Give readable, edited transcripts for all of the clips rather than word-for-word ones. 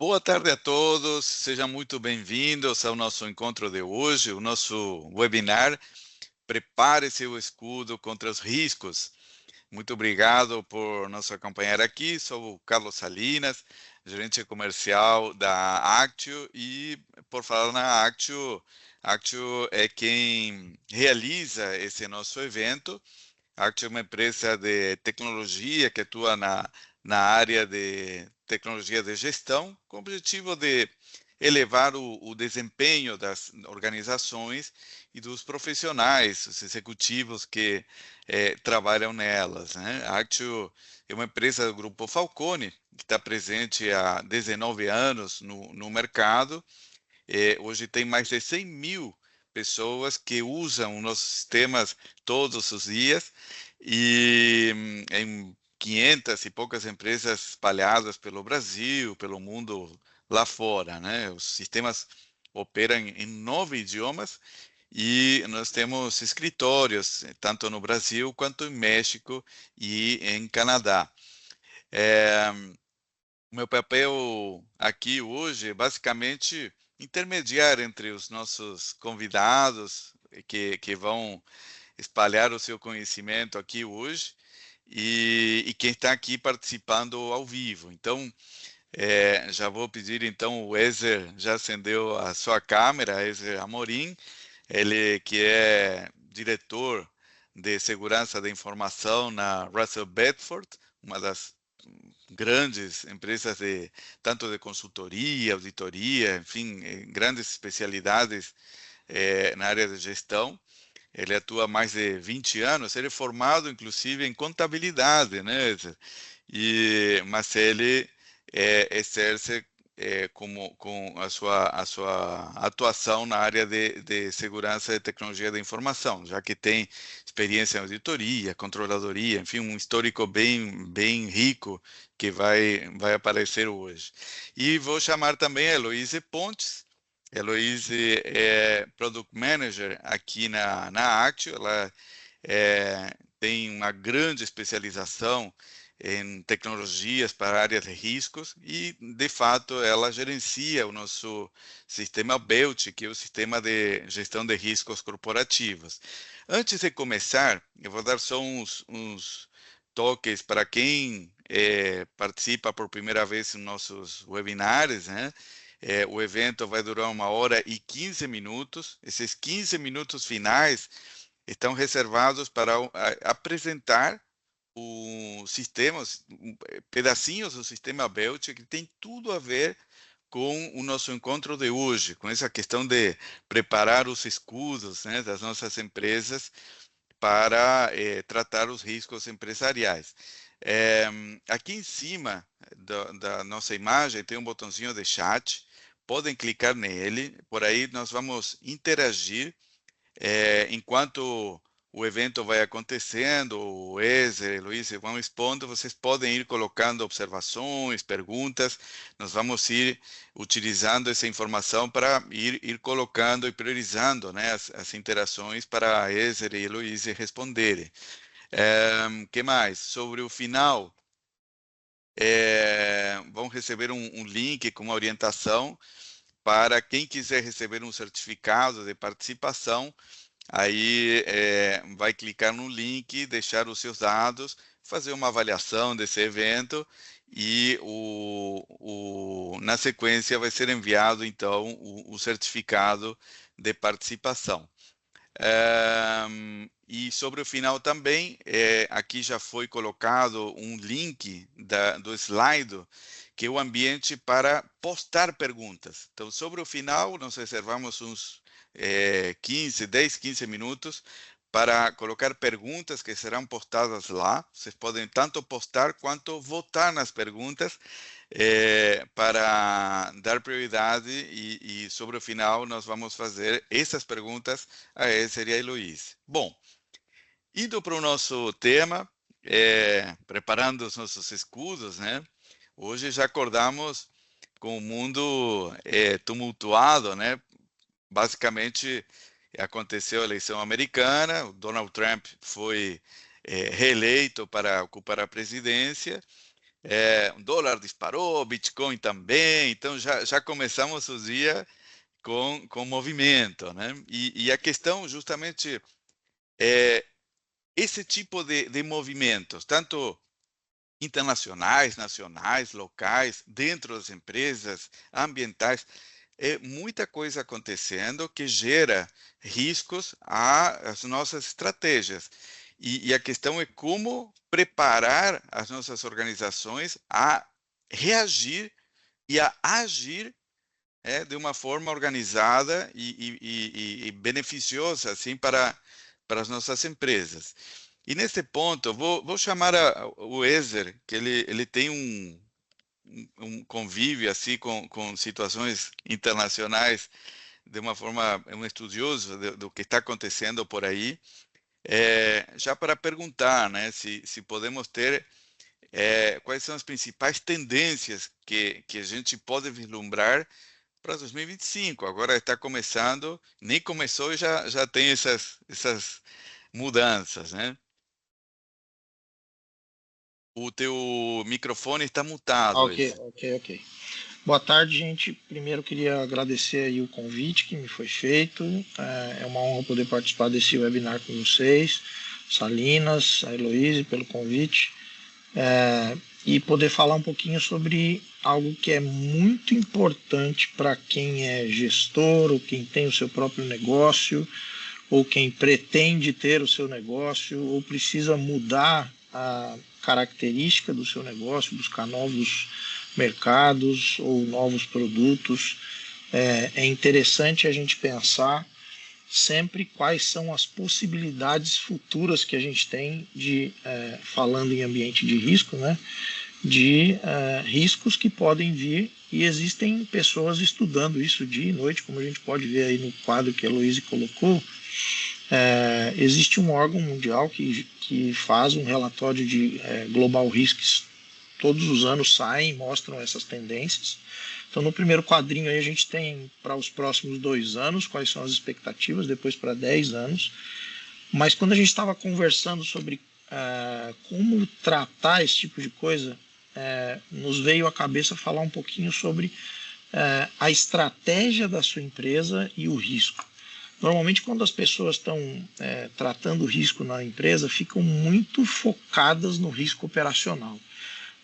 Boa tarde a todos, sejam muito bem-vindos ao nosso encontro de hoje, o nosso webinar Prepare seu escudo contra os riscos. Muito obrigado por nos acompanhar aqui. Sou o Carlos Salinas, gerente comercial da Actio, e por falar na Actio, Actio é quem realiza esse nosso evento. A Actio é uma empresa de tecnologia que atua na área de tecnologia de gestão, com o objetivo de elevar o desempenho das organizações e dos profissionais, os executivos que trabalham nelas, né? A Actio é uma empresa do Grupo Falcone, que está presente há 19 anos no mercado. Hoje tem mais de 100 mil pessoas que usam nossos sistemas todos os dias e em 500 e poucas empresas espalhadas pelo Brasil, pelo mundo lá fora, né? Os sistemas operam em 9 idiomas e nós temos escritórios tanto no Brasil quanto em México e em Canadá. É, o meu papel aqui hoje é basicamente intermediar entre os nossos convidados que vão espalhar o seu conhecimento aqui hoje e quem está aqui participando ao vivo. Então, já vou pedir, então, o Ezer já acendeu a sua câmera, Ezer Amorim, ele que é diretor de segurança da informação na Russell Bedford, uma das grandes empresas tanto de consultoria, auditoria, enfim, grandes especialidades na área de gestão. Ele atua há mais de 20 anos, ele é formado inclusive em contabilidade, né? Mas ele exerce com a sua atuação na área de segurança e tecnologia da informação, já que tem experiência em auditoria, controladoria, enfim, um histórico bem rico que vai aparecer hoje. E vou chamar também a Heloíse Pontes. Heloíse é Product Manager aqui na Actio. Ela tem uma grande especialização em tecnologias para a área de riscos e, de fato, ela gerencia o nosso sistema BELT, que é o sistema de gestão de riscos corporativos. Antes de começar, eu vou dar só uns toques para quem participa por primeira vez em nossos webinars, né? O evento vai durar 1 hora e 15 minutos. Esses 15 minutos finais estão reservados para apresentar os sistemas, pedacinhos do sistema Belt que tem tudo a ver com o nosso encontro de hoje, com essa questão de preparar os escudos, né, das nossas empresas para tratar os riscos empresariais. Aqui em cima da nossa imagem tem um botãozinho de chat, podem clicar nele, por aí nós vamos interagir enquanto o evento vai acontecendo. O Ezer, Luiz vão expondo, vocês podem ir colocando observações, perguntas, nós vamos ir utilizando essa informação para ir colocando e priorizando, né, as interações para a Ezer e Luiz responderem. Que mais? Sobre o final, vão receber um link com uma orientação para quem quiser receber um certificado de participação. Aí vai clicar no link, deixar os seus dados, fazer uma avaliação desse evento e na sequência vai ser enviado então o certificado de participação. E sobre o final também, aqui já foi colocado um link do slide, que é o ambiente para postar perguntas. Então, sobre o final, nós reservamos uns 10, 15 minutos para colocar perguntas que serão postadas lá. Vocês podem tanto postar quanto votar nas perguntas para dar prioridade e sobre o final nós vamos fazer essas perguntas a Ezer e a Heloíse. Bom, indo para o nosso tema, preparando os nossos escudos, né? Hoje já acordamos com o mundo tumultuado, né? Basicamente, aconteceu a eleição americana, o Donald Trump foi reeleito para ocupar a presidência, o dólar disparou, Bitcoin também, então já começamos o dia com movimento, né? E a questão justamente é esse tipo de movimentos, tanto internacionais, nacionais, locais, dentro das empresas, ambientais, é muita coisa acontecendo que gera riscos às nossas estratégias. E a questão é como preparar as nossas organizações a reagir e a agir de uma forma organizada e beneficiosa assim para as nossas empresas. E nesse ponto, eu vou chamar o Ezer, que ele tem um convívio assim com situações internacionais de uma forma, é um estudioso do que está acontecendo por aí, já para perguntar, né, se podemos ter quais são as principais tendências que a gente pode vislumbrar para 2025. Agora está começando, nem começou e já tem essas mudanças, né? O teu microfone está mutado, Ok, esse. ok, ok. Boa tarde, gente. Primeiro queria agradecer aí o convite que me foi feito. É uma honra poder participar desse webinar com vocês. Salinas, a Heloíse, pelo convite. E poder falar um pouquinho sobre algo que é muito importante para quem é gestor ou quem tem o seu próprio negócio ou quem pretende ter o seu negócio ou precisa mudar a característica do seu negócio, buscar novos mercados ou novos produtos. É interessante a gente pensar sempre quais são as possibilidades futuras que a gente tem de, falando em ambiente de risco, né, de riscos que podem vir, e existem pessoas estudando isso dia e noite, como a gente pode ver aí no quadro que a Heloíse colocou. Existe um órgão mundial que faz um relatório de Global Risks, todos os anos saem e mostram essas tendências. Então, no primeiro quadrinho aí a gente tem para os próximos 2 anos quais são as expectativas, depois para 10 anos. Mas quando a gente estava conversando sobre como tratar esse tipo de coisa, nos veio à cabeça falar um pouquinho sobre a estratégia da sua empresa e o risco. Normalmente, quando as pessoas estão tratando o risco na empresa, ficam muito focadas no risco operacional.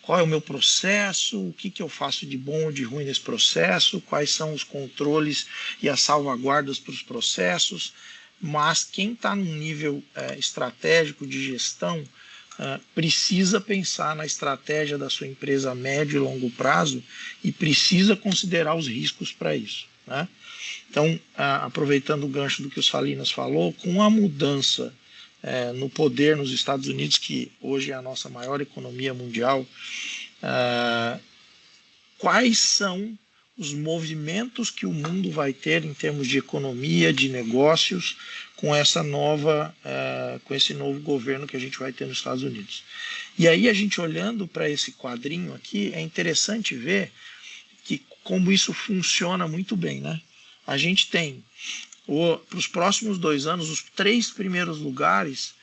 Qual é o meu processo, o que eu faço de bom ou de ruim nesse processo, quais são os controles e as salvaguardas para os processos, mas quem está num nível estratégico de gestão precisa pensar na estratégia da sua empresa a médio e longo prazo e precisa considerar os riscos para isso, né? Então, aproveitando o gancho do que o Salinas falou, com a mudança no poder nos Estados Unidos, que hoje é a nossa maior economia mundial, quais são os movimentos que o mundo vai ter em termos de economia, de negócios, com com esse novo governo que a gente vai ter nos Estados Unidos. E aí a gente olhando para esse quadrinho aqui, é interessante ver que como isso funciona muito bem, né? A gente tem para os próximos 2 anos, os 3 primeiros lugares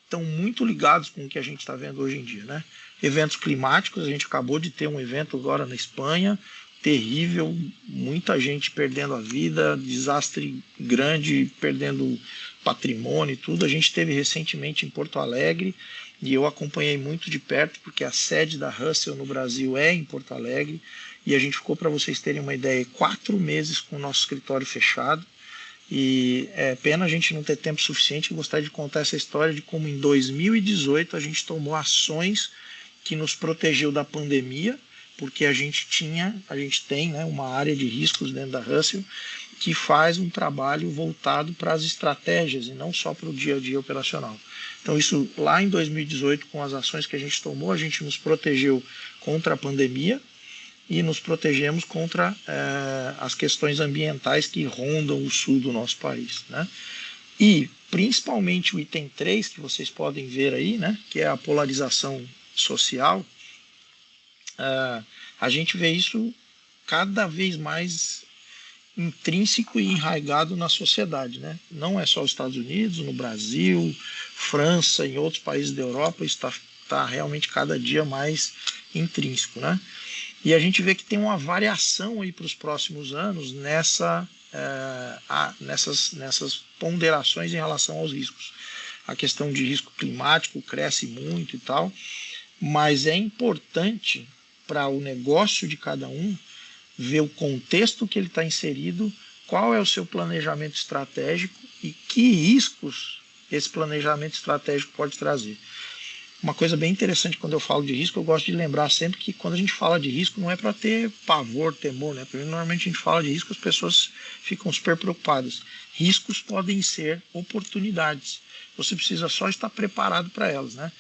estão muito ligados com o que a gente está vendo hoje em dia, né? Eventos climáticos, a gente acabou de ter um evento agora na Espanha, terrível, muita gente perdendo a vida, desastre grande, perdendo patrimônio e tudo. A gente teve recentemente em Porto Alegre, e eu acompanhei muito de perto, porque a sede da Russell no Brasil é em Porto Alegre, e a gente ficou, para vocês terem uma ideia, 4 meses com o nosso escritório fechado. E é pena a gente não ter tempo suficiente. Eu gostaria de contar essa história de como em 2018 a gente tomou ações que nos protegeu da pandemia, porque a gente tem, né, uma área de riscos dentro da Russell que faz um trabalho voltado para as estratégias e não só para o dia a dia operacional. Então isso lá em 2018, com as ações que a gente tomou, a gente nos protegeu contra a pandemia e nos protegemos contra as questões ambientais que rondam o sul do nosso país, né? E principalmente o item 3, que vocês podem ver aí, né, que é a polarização social, a gente vê isso cada vez mais intrínseco e enraizado na sociedade, né? Não é só os Estados Unidos, no Brasil, França, em outros países da Europa, está está realmente cada dia mais intrínseco, né? E a gente vê que tem uma variação aí para os próximos anos nessas ponderações em relação aos riscos. A questão de risco climático cresce muito e tal, mas é importante para o negócio de cada um ver o contexto que ele está inserido, qual é o seu planejamento estratégico e que riscos esse planejamento estratégico pode trazer. Uma coisa bem interessante quando eu falo de risco, eu gosto de lembrar sempre que quando a gente fala de risco não é para ter pavor, temor, né? Porque normalmente a gente fala de risco, as pessoas ficam super preocupadas. Riscos podem ser oportunidades. Você precisa só estar preparado para elas, né?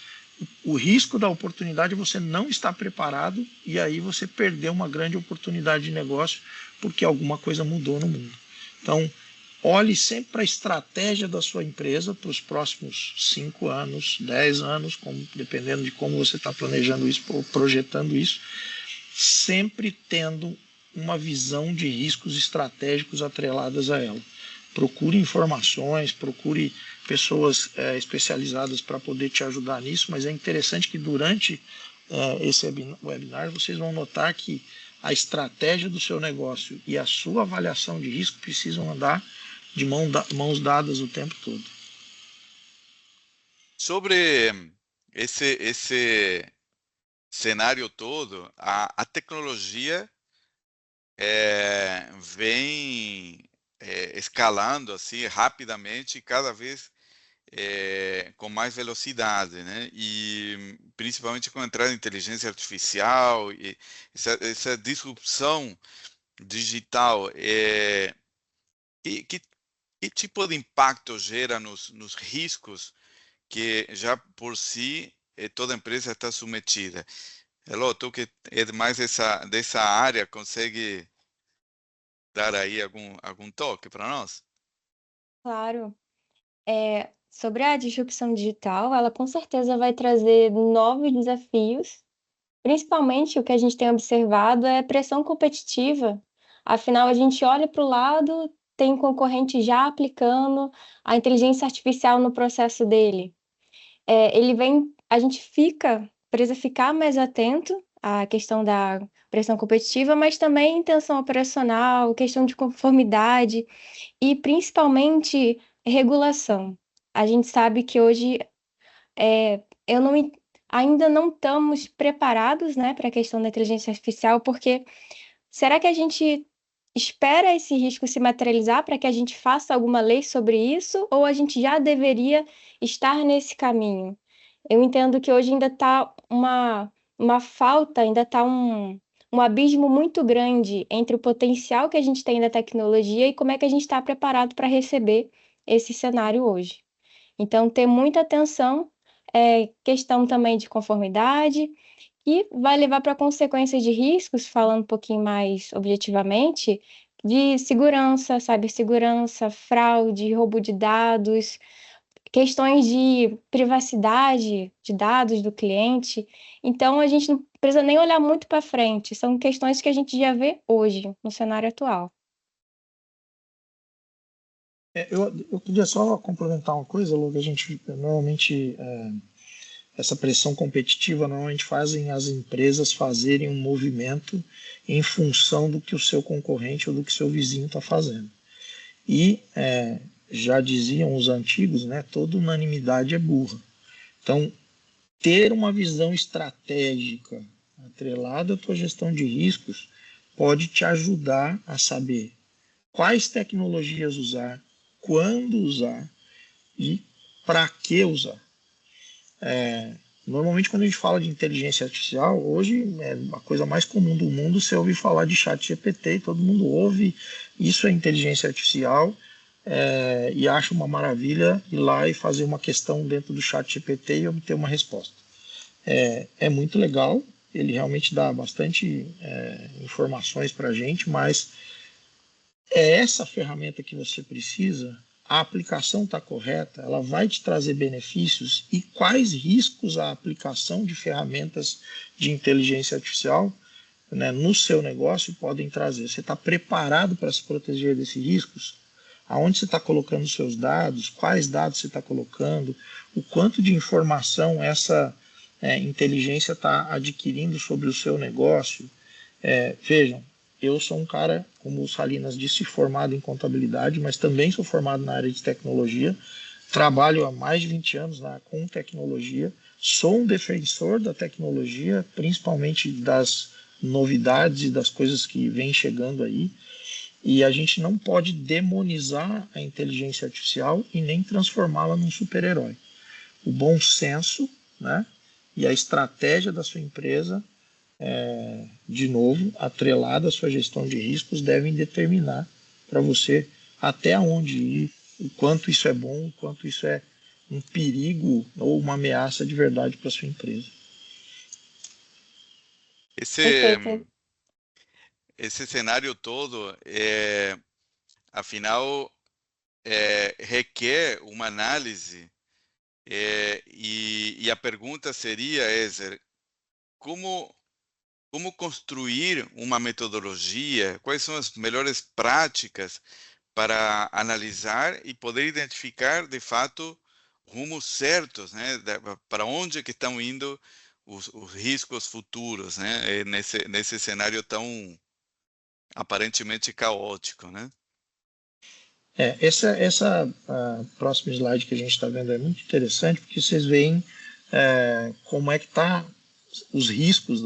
O risco da oportunidade é você não estar preparado e aí você perdeu uma grande oportunidade de negócio porque alguma coisa mudou no mundo. Então, olhe sempre para a estratégia da sua empresa para os próximos 5 anos, 10 anos, dependendo de como você está planejando isso ou projetando isso, sempre tendo uma visão de riscos estratégicos atreladas a ela. Procure informações, procure pessoas especializadas para poder te ajudar nisso, mas é interessante que durante esse webinar vocês vão notar que a estratégia do seu negócio e a sua avaliação de risco precisam andar de mãos dadas o tempo todo. Sobre esse cenário todo, a tecnologia vem escalando assim rapidamente, cada vez com mais velocidade, né? E principalmente com a entrada da inteligência artificial e essa disrupção digital, que tipo de impacto gera nos riscos que já por si toda empresa está submetida? Elô, tu que é mais dessa área, consegue dar aí algum toque para nós? Claro. Sobre a disrupção digital, ela com certeza vai trazer novos desafios, principalmente o que a gente tem observado é pressão competitiva. Afinal, a gente olha para o lado, tem concorrente já aplicando a inteligência artificial no processo dele. A gente precisa ficar mais atento à questão da pressão competitiva, mas também intenção operacional, questão de conformidade e principalmente regulação. A gente sabe que hoje eu não, ainda não estamos preparados, né, para a questão da inteligência artificial, porque será que a gente espera esse risco se materializar para que a gente faça alguma lei sobre isso, ou a gente já deveria estar nesse caminho? Eu entendo que hoje ainda está uma falta, ainda está um abismo muito grande entre o potencial que a gente tem da tecnologia e como é que a gente está preparado para receber esse cenário hoje. Então, ter muita atenção, questão também de conformidade, e vai levar para consequências de riscos, falando um pouquinho mais objetivamente, de segurança, cibersegurança, fraude, roubo de dados, questões de privacidade de dados do cliente. Então, a gente não precisa nem olhar muito para frente, são questões que a gente já vê hoje, no cenário atual. Eu queria só complementar uma coisa, Lu, que a gente normalmente essa pressão competitiva normalmente fazem as empresas fazerem um movimento em função do que o seu concorrente ou do que o seu vizinho está fazendo. E já diziam os antigos, né, toda unanimidade é burra. Então, ter uma visão estratégica atrelada à tua gestão de riscos pode te ajudar a saber quais tecnologias usar, quando usar e para que usar. Normalmente, quando a gente fala de inteligência artificial, hoje é a coisa mais comum do mundo você ouvir falar de chat GPT, todo mundo ouve, isso é inteligência artificial, e acha uma maravilha ir lá e fazer uma questão dentro do chat GPT e obter uma resposta. É muito legal, ele realmente dá bastante informações para a gente, mas é essa ferramenta que você precisa, a aplicação está correta, ela vai te trazer benefícios e quais riscos a aplicação de ferramentas de inteligência artificial, né, no seu negócio podem trazer. Você está preparado para se proteger desses riscos? Aonde você está colocando os seus dados? Quais dados você está colocando? O quanto de informação essa inteligência está adquirindo sobre o seu negócio. Vejam, eu sou um cara, como o Salinas disse, formado em contabilidade, mas também sou formado na área de tecnologia, trabalho há mais de 20 anos com tecnologia, sou um defensor da tecnologia, principalmente das novidades e das coisas que vêm chegando aí, e a gente não pode demonizar a inteligência artificial e nem transformá-la num super-herói. O bom senso, né, e a estratégia da sua empresa, de novo, atrelada à sua gestão de riscos, devem determinar para você até onde ir, o quanto isso é bom, o quanto isso é um perigo ou uma ameaça de verdade para a sua empresa. Esse, esse cenário todo, afinal, requer uma análise, e a pergunta seria, Ezer, como construir uma metodologia, quais são as melhores práticas para analisar e poder identificar, de fato, rumos certos, né, para onde que estão indo os riscos futuros, né, nesse cenário tão aparentemente caótico, né? Essa próxima slide que a gente está vendo é muito interessante, porque vocês veem como é que está os riscos,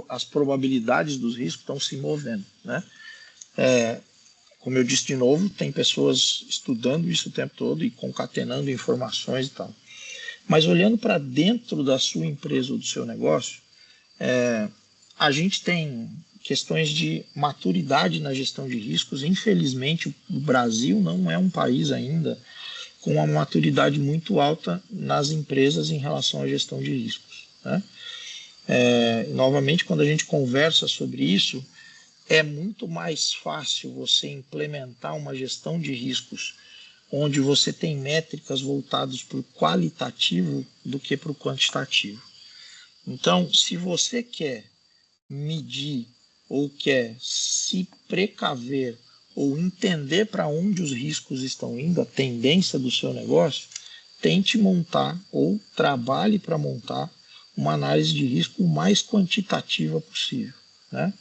as probabilidades dos riscos estão se movendo, né? Como eu disse de novo, tem pessoas estudando isso o tempo todo e concatenando informações e tal. Mas olhando para dentro da sua empresa ou do seu negócio, a gente tem questões de maturidade na gestão de riscos. Infelizmente, o Brasil não é um país ainda com uma maturidade muito alta nas empresas em relação à gestão de riscos, né? Novamente, quando a gente conversa sobre isso, é muito mais fácil você implementar uma gestão de riscos onde você tem métricas voltadas para o qualitativo do que para o quantitativo. Então, se você quer medir ou quer se precaver ou entender para onde os riscos estão indo, a tendência do seu negócio, tente montar ou trabalhe para montar uma análise de risco o mais quantitativa possível, né?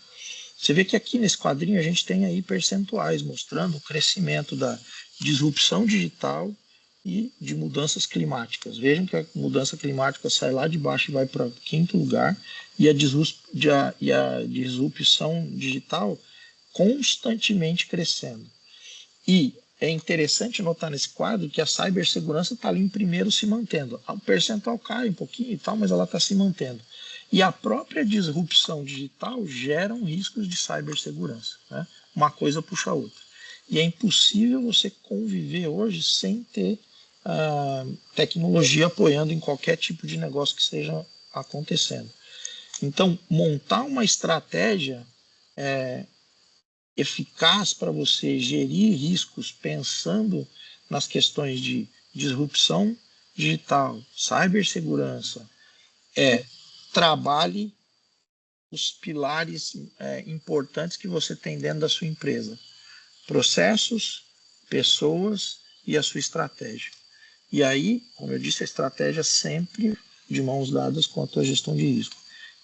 Você vê que aqui nesse quadrinho a gente tem aí percentuais mostrando o crescimento da disrupção digital e de mudanças climáticas. Vejam que a mudança climática sai lá de baixo e vai para o 5º lugar, e a disrupção digital constantemente crescendo. E é interessante notar nesse quadro que a cibersegurança está ali em primeiro se mantendo. O percentual cai um pouquinho e tal, mas ela está se mantendo. E a própria disrupção digital gera riscos de cibersegurança, né? Uma coisa puxa a outra. E é impossível você conviver hoje sem ter tecnologia apoiando em qualquer tipo de negócio que esteja acontecendo. Então, montar uma estratégia eficaz para você gerir riscos pensando nas questões de disrupção digital, cibersegurança, trabalhe os pilares importantes que você tem dentro da sua empresa: processos, pessoas e a sua estratégia. E aí, como eu disse, a estratégia sempre de mãos dadas com a tua gestão de risco.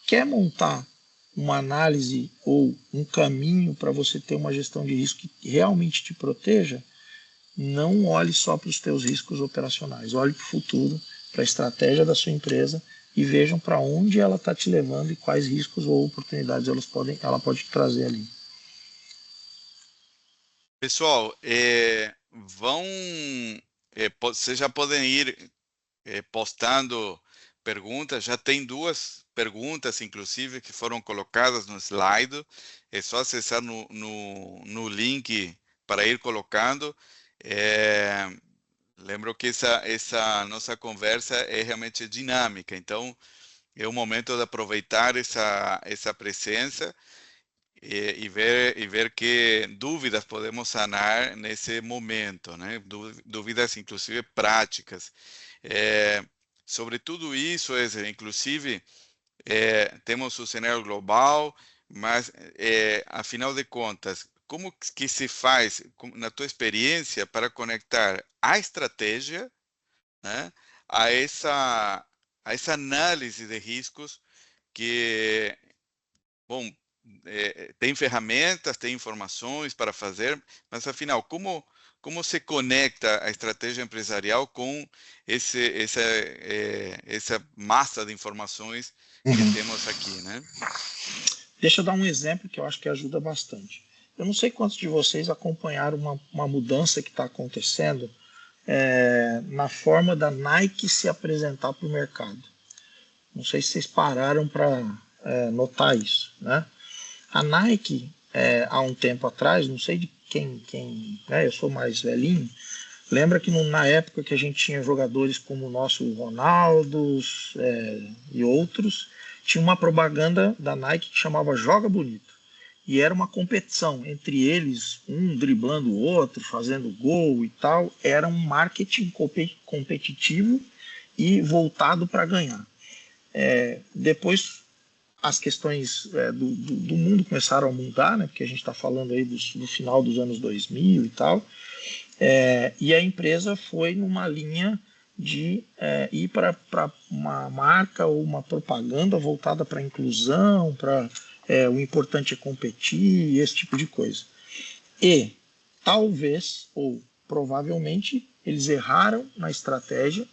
Quer montar uma análise ou um caminho para você ter uma gestão de risco que realmente te proteja? Não olhe só para os teus riscos operacionais, olhe para o futuro, para a estratégia da sua empresa, e vejam para onde ela está te levando e quais riscos ou oportunidades ela pode trazer ali. Pessoal, vocês já podem ir postando perguntas. Já tem 2 perguntas, inclusive, que foram colocadas no slide. É só acessar no link para ir colocando. Lembro que essa nossa conversa é realmente dinâmica, então é o momento de aproveitar essa presença e ver que dúvidas podemos sanar nesse momento, né? Dúvidas, inclusive, práticas. Sobre tudo isso, inclusive, temos o cenário global, mas, afinal de contas, como que se faz, na tua experiência, para conectar a estratégia, né, a a essa análise de riscos que, bom, tem ferramentas, tem informações para fazer, mas afinal, como se conecta a estratégia empresarial com essa massa de informações que temos aqui, né? Deixa eu dar um exemplo que eu acho que ajuda bastante. Eu não sei quantos de vocês acompanharam uma mudança que está acontecendo na forma da Nike se apresentar para o mercado. Não sei se vocês pararam para notar isso, né? A Nike, há um tempo atrás, não sei de quem eu sou mais velhinho, lembra que na época que a gente tinha jogadores como o nosso Ronaldo e outros, tinha uma propaganda da Nike que chamava Joga Bonito. E era uma competição entre eles, um driblando o outro, fazendo gol e tal. Era um marketing competitivo e voltado para ganhar. Depois as questões do mundo começaram a mudar, né? Porque a gente está falando aí do final dos anos 2000 e tal. E a empresa foi numa linha de ir para uma marca ou uma propaganda voltada para a inclusão, para o importante é competir, esse tipo de coisa. E talvez, ou provavelmente, eles erraram na estratégia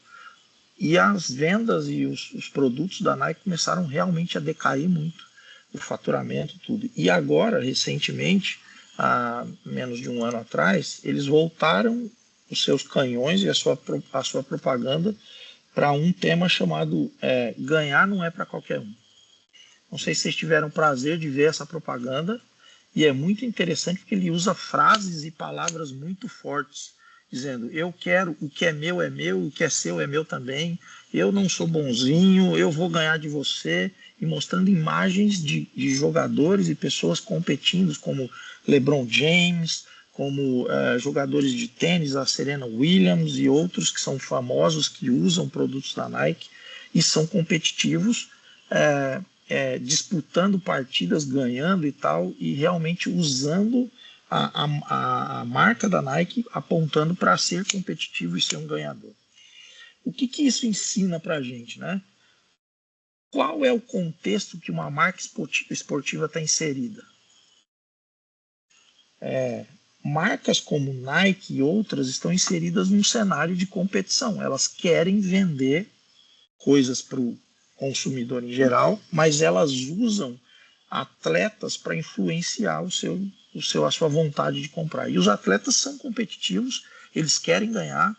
e as vendas e os produtos da Nike começaram realmente a decair muito, o faturamento, tudo. E agora, recentemente, há menos de um ano atrás, eles voltaram os seus canhões e a sua propaganda para um tema chamado ganhar não é para qualquer um. Não sei se vocês tiveram o prazer de ver essa propaganda, e é muito interessante porque ele usa frases e palavras muito fortes, dizendo: eu quero, o que é meu, o que é seu é meu também, eu não sou bonzinho, eu vou ganhar de você, e mostrando imagens de jogadores e pessoas competindo, como LeBron James, como jogadores de tênis, a Serena Williams e outros que são famosos, que usam produtos da Nike e são competitivos, disputando partidas, ganhando e tal, e realmente usando a marca da Nike, apontando para ser competitivo e ser um ganhador. O que isso ensina para a gente, né? Qual é o contexto que uma marca esportiva está inserida? Marcas como Nike e outras estão inseridas num cenário de competição. Elas querem vender coisas para o consumidor em geral, mas elas usam atletas para influenciar a sua vontade de comprar. E os atletas são competitivos, eles querem ganhar,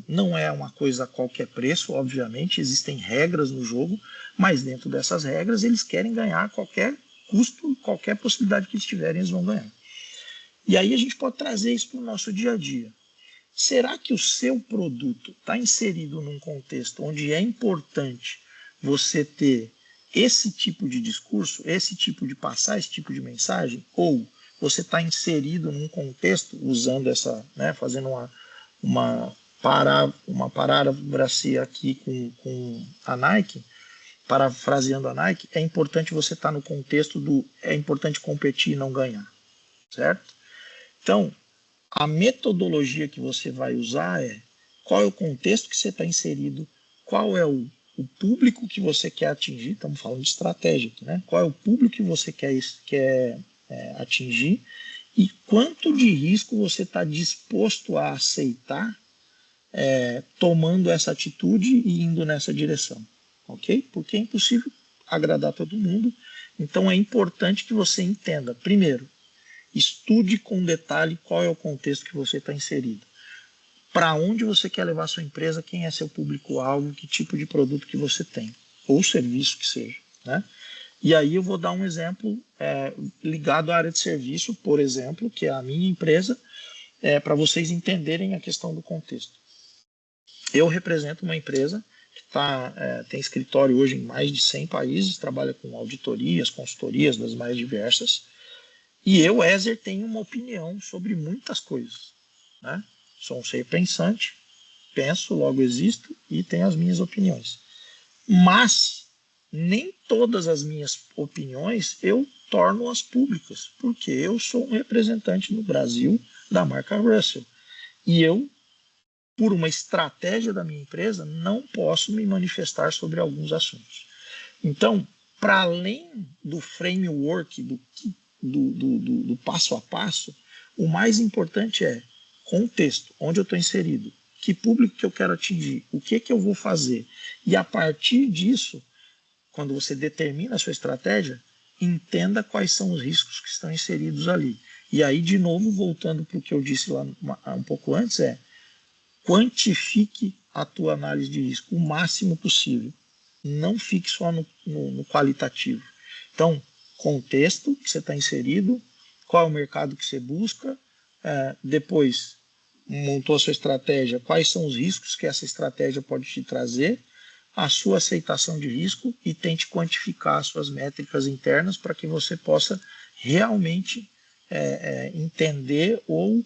não é uma coisa a qualquer preço, obviamente, existem regras no jogo, mas dentro dessas regras eles querem ganhar a qualquer custo, qualquer possibilidade que eles tiverem, eles vão ganhar. E aí a gente pode trazer isso para o nosso dia a dia. Será que o seu produto está inserido num contexto onde é importante você ter esse tipo de discurso, esse tipo de passar, esse tipo de mensagem? Ou você está inserido num contexto, usando fazendo uma paráfrase aqui com a Nike, parafraseando a Nike, é importante você estar no contexto é importante competir e não ganhar, certo? Então, a metodologia que você vai usar qual é o contexto que você está inserido, qual é o público que você quer atingir, estamos falando de estratégia aqui, né? Qual é o público que você quer atingir e quanto de risco você está disposto a aceitar tomando essa atitude e indo nessa direção, ok? Porque é impossível agradar todo mundo, então é importante que você entenda, primeiro, estude com detalhe qual é o contexto que você está inserido. Para onde você quer levar sua empresa, quem é seu público-alvo, que tipo de produto que você tem, ou serviço que seja, né? E aí eu vou dar um exemplo ligado à área de serviço, por exemplo, que é a minha empresa, para vocês entenderem a questão do contexto. Eu represento uma empresa que tem escritório hoje em mais de 100 países, trabalha com auditorias, consultorias das mais diversas, e eu, Ézer, tenho uma opinião sobre muitas coisas, né? Sou um ser pensante, penso, logo existo e tenho as minhas opiniões. Mas nem todas as minhas opiniões eu torno-as públicas, porque eu sou um representante no Brasil da marca Russell. E eu por uma estratégia da minha empresa, não posso me manifestar sobre alguns assuntos. Então, para além do framework, do passo a passo, o mais importante é contexto, onde eu estou inserido, que público que eu quero atingir, o que eu vou fazer. E a partir disso, quando você determina a sua estratégia, entenda quais são os riscos que estão inseridos ali. E aí, de novo, voltando para o que eu disse lá um pouco antes, quantifique a tua análise de risco o máximo possível. Não fique só no qualitativo. Então, contexto que você está inserido, qual é o mercado que você busca, depois montou a sua estratégia, quais são os riscos que essa estratégia pode te trazer, a sua aceitação de risco e tente quantificar as suas métricas internas para que você possa realmente entender ou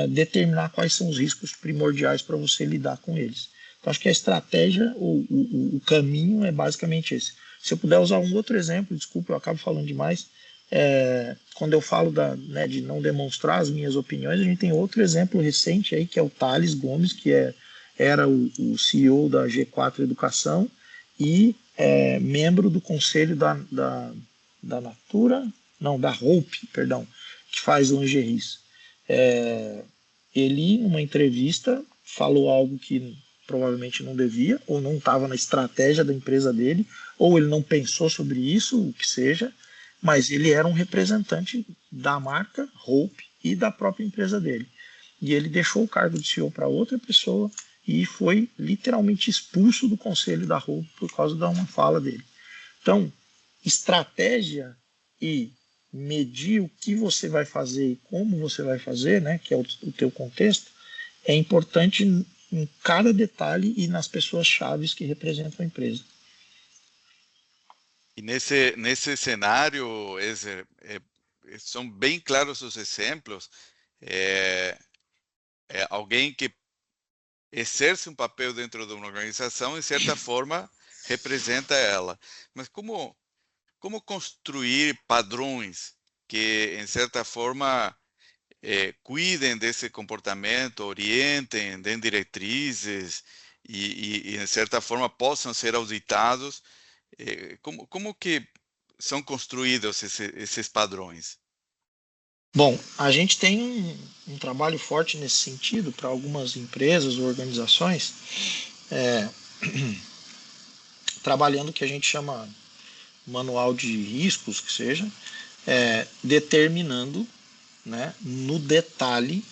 determinar quais são os riscos primordiais para você lidar com eles. Então, acho que a estratégia, o caminho é basicamente esse. Se eu puder usar um outro exemplo, desculpa, eu acabo falando demais, quando eu falo de não demonstrar as minhas opiniões, a gente tem outro exemplo recente aí, que é o Thales Gomes, que era o CEO da G4 Educação e membro do conselho da Natura, não, da Hope, perdão, que faz lingeries. Ele, numa entrevista, falou algo que provavelmente não devia, ou não estava na estratégia da empresa dele, ou ele não pensou sobre isso, o que seja, mas ele era um representante da marca Hope e da própria empresa dele. E ele deixou o cargo de CEO para outra pessoa e foi literalmente expulso do conselho da Hope por causa de uma fala dele. Então, estratégia e medir o que você vai fazer e como você vai fazer, né, que é o teu contexto, é importante em cada detalhe e nas pessoas chaves que representam a empresa. E nesse cenário, são bem claros os exemplos. Alguém que exerce um papel dentro de uma organização, em certa forma, representa ela. Mas como construir padrões que, em certa forma, cuidem desse comportamento, orientem, deem diretrizes e, em certa forma, possam ser auditados? Como que são construídos esses padrões? Bom, a gente tem um trabalho forte nesse sentido para algumas empresas ou organizações, trabalhando o que a gente chama manual de riscos, que seja, determinando, né, no detalhe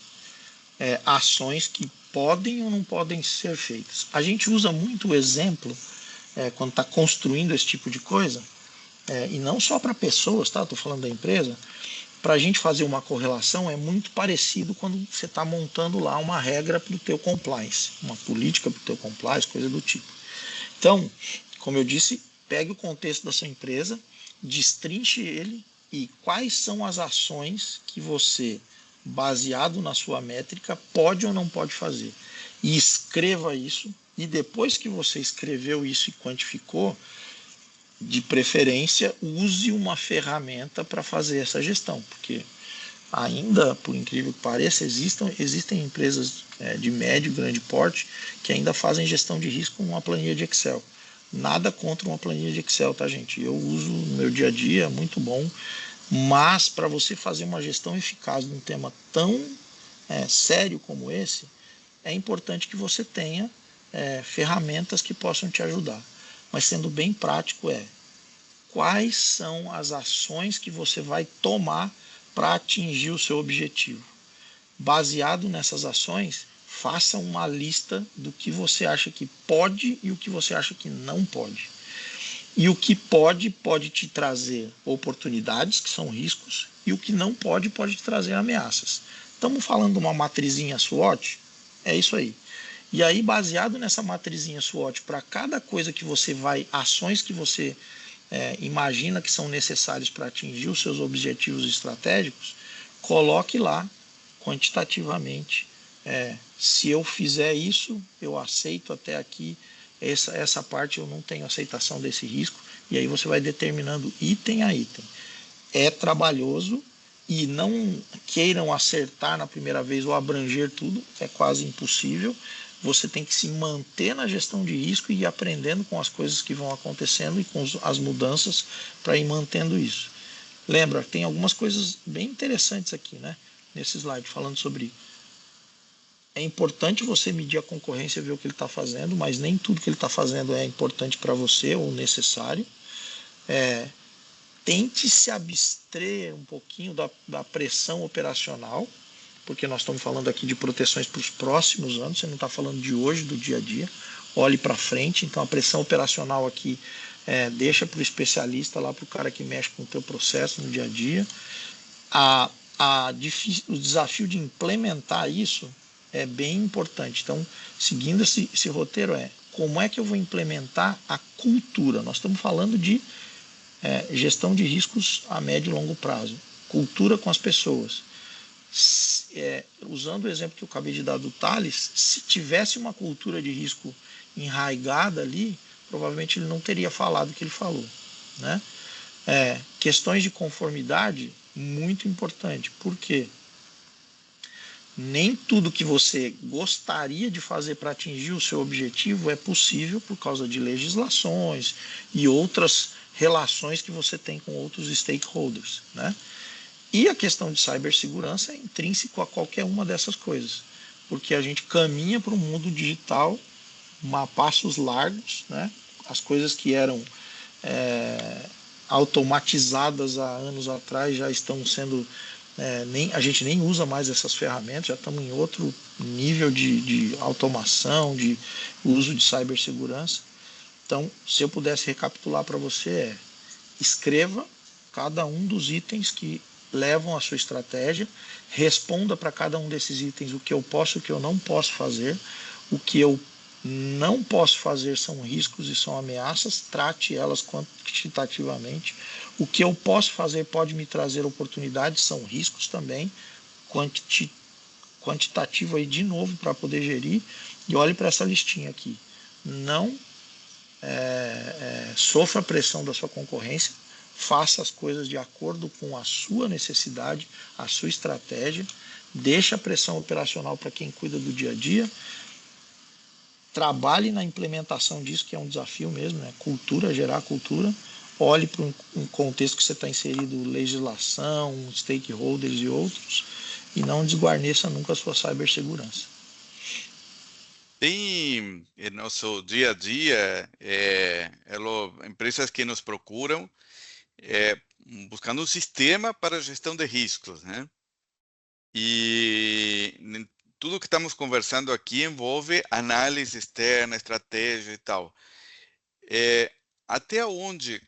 ações que podem ou não podem ser feitas. A gente usa muito o exemplo quando está construindo esse tipo de coisa, e não só para pessoas, tá? Estou falando da empresa. Para a gente fazer uma correlação é muito parecido quando você está montando lá uma regra para o teu compliance, uma política para o teu compliance, coisa do tipo. Então, como eu disse, pegue o contexto da sua empresa, destrinche ele e quais são as ações que você, baseado na sua métrica, pode ou não pode fazer. E escreva isso, e depois que você escreveu isso e quantificou, de preferência, use uma ferramenta para fazer essa gestão, porque ainda, por incrível que pareça, existem empresas de médio e grande porte que ainda fazem gestão de risco com uma planilha de Excel. Nada contra uma planilha de Excel, tá, gente? Eu uso no meu dia a dia, é muito bom, mas para você fazer uma gestão eficaz num tema tão sério como esse, é importante que você tenha ferramentas que possam te ajudar. Mas sendo bem prático, quais são as ações que você vai tomar para atingir o seu objetivo. Baseado nessas ações, faça uma lista do que você acha que pode e o que você acha que não pode. E o que pode te trazer oportunidades, que são riscos, e o que não pode te trazer ameaças. Estamos falando de uma matrizinha SWOT? É isso aí. E aí, baseado nessa matrizinha SWOT, para cada coisa que você vai, ações que você imagina que são necessárias para atingir os seus objetivos estratégicos, coloque lá quantitativamente. Se eu fizer isso, eu aceito até aqui, essa parte eu não tenho aceitação desse risco, e aí você vai determinando item a item. É trabalhoso, e não queiram acertar na primeira vez ou abranger tudo, é quase impossível. você tem que se manter na gestão de risco e ir aprendendo com as coisas que vão acontecendo e com as mudanças para ir mantendo isso. Lembra, tem algumas coisas bem interessantes aqui, né? Nesse slide, falando sobre. É importante você medir a concorrência e ver o que ele está fazendo, mas nem tudo que ele está fazendo é importante para você ou necessário. Tente se abstrair um pouquinho da pressão operacional, porque nós estamos falando aqui de proteções para os próximos anos, você não está falando de hoje, do dia a dia. Olhe para frente, então a pressão operacional aqui deixa para o especialista lá, para o cara que mexe com o teu processo no dia a dia. O desafio de implementar isso é bem importante. Então, seguindo esse roteiro, como é que eu vou implementar a cultura? Nós estamos falando de gestão de riscos a médio e longo prazo. Cultura com as pessoas. Usando o exemplo que eu acabei de dar do Thales, se tivesse uma cultura de risco enraigada ali, provavelmente ele não teria falado o que ele falou, né? Questões de conformidade, muito importante. Por quê? Nem tudo que você gostaria de fazer para atingir o seu objetivo é possível por causa de legislações e outras relações que você tem com outros stakeholders, né? E a questão de cibersegurança é intrínseco a qualquer uma dessas coisas, porque a gente caminha para um mundo digital a passos largos, né? As coisas que eram automatizadas há anos atrás já estão sendo... a gente nem usa mais essas ferramentas, já estamos em outro nível de automação, de uso de cibersegurança. Então, se eu pudesse recapitular para você, escreva cada um dos itens que levam a sua estratégia, responda para cada um desses itens o que eu posso e o que eu não posso fazer. O que eu não posso fazer são riscos e são ameaças, trate elas quantitativamente. O que eu posso fazer pode me trazer oportunidades, são riscos também, quantitativo aí de novo para poder gerir. E olhe para essa listinha aqui. Não sofra a pressão da sua concorrência, faça as coisas de acordo com a sua necessidade, a sua estratégia, deixe a pressão operacional para quem cuida do dia a dia, trabalhe na implementação disso, que é um desafio mesmo, né? Cultura, gerar cultura, olhe para um contexto que você está inserido, legislação, stakeholders e outros, e não desguarneça nunca a sua cibersegurança. Tem em nosso dia a dia empresas que nos procuram buscando um sistema para a gestão de riscos, né? E tudo que estamos conversando aqui envolve análise externa, estratégia e tal. Até onde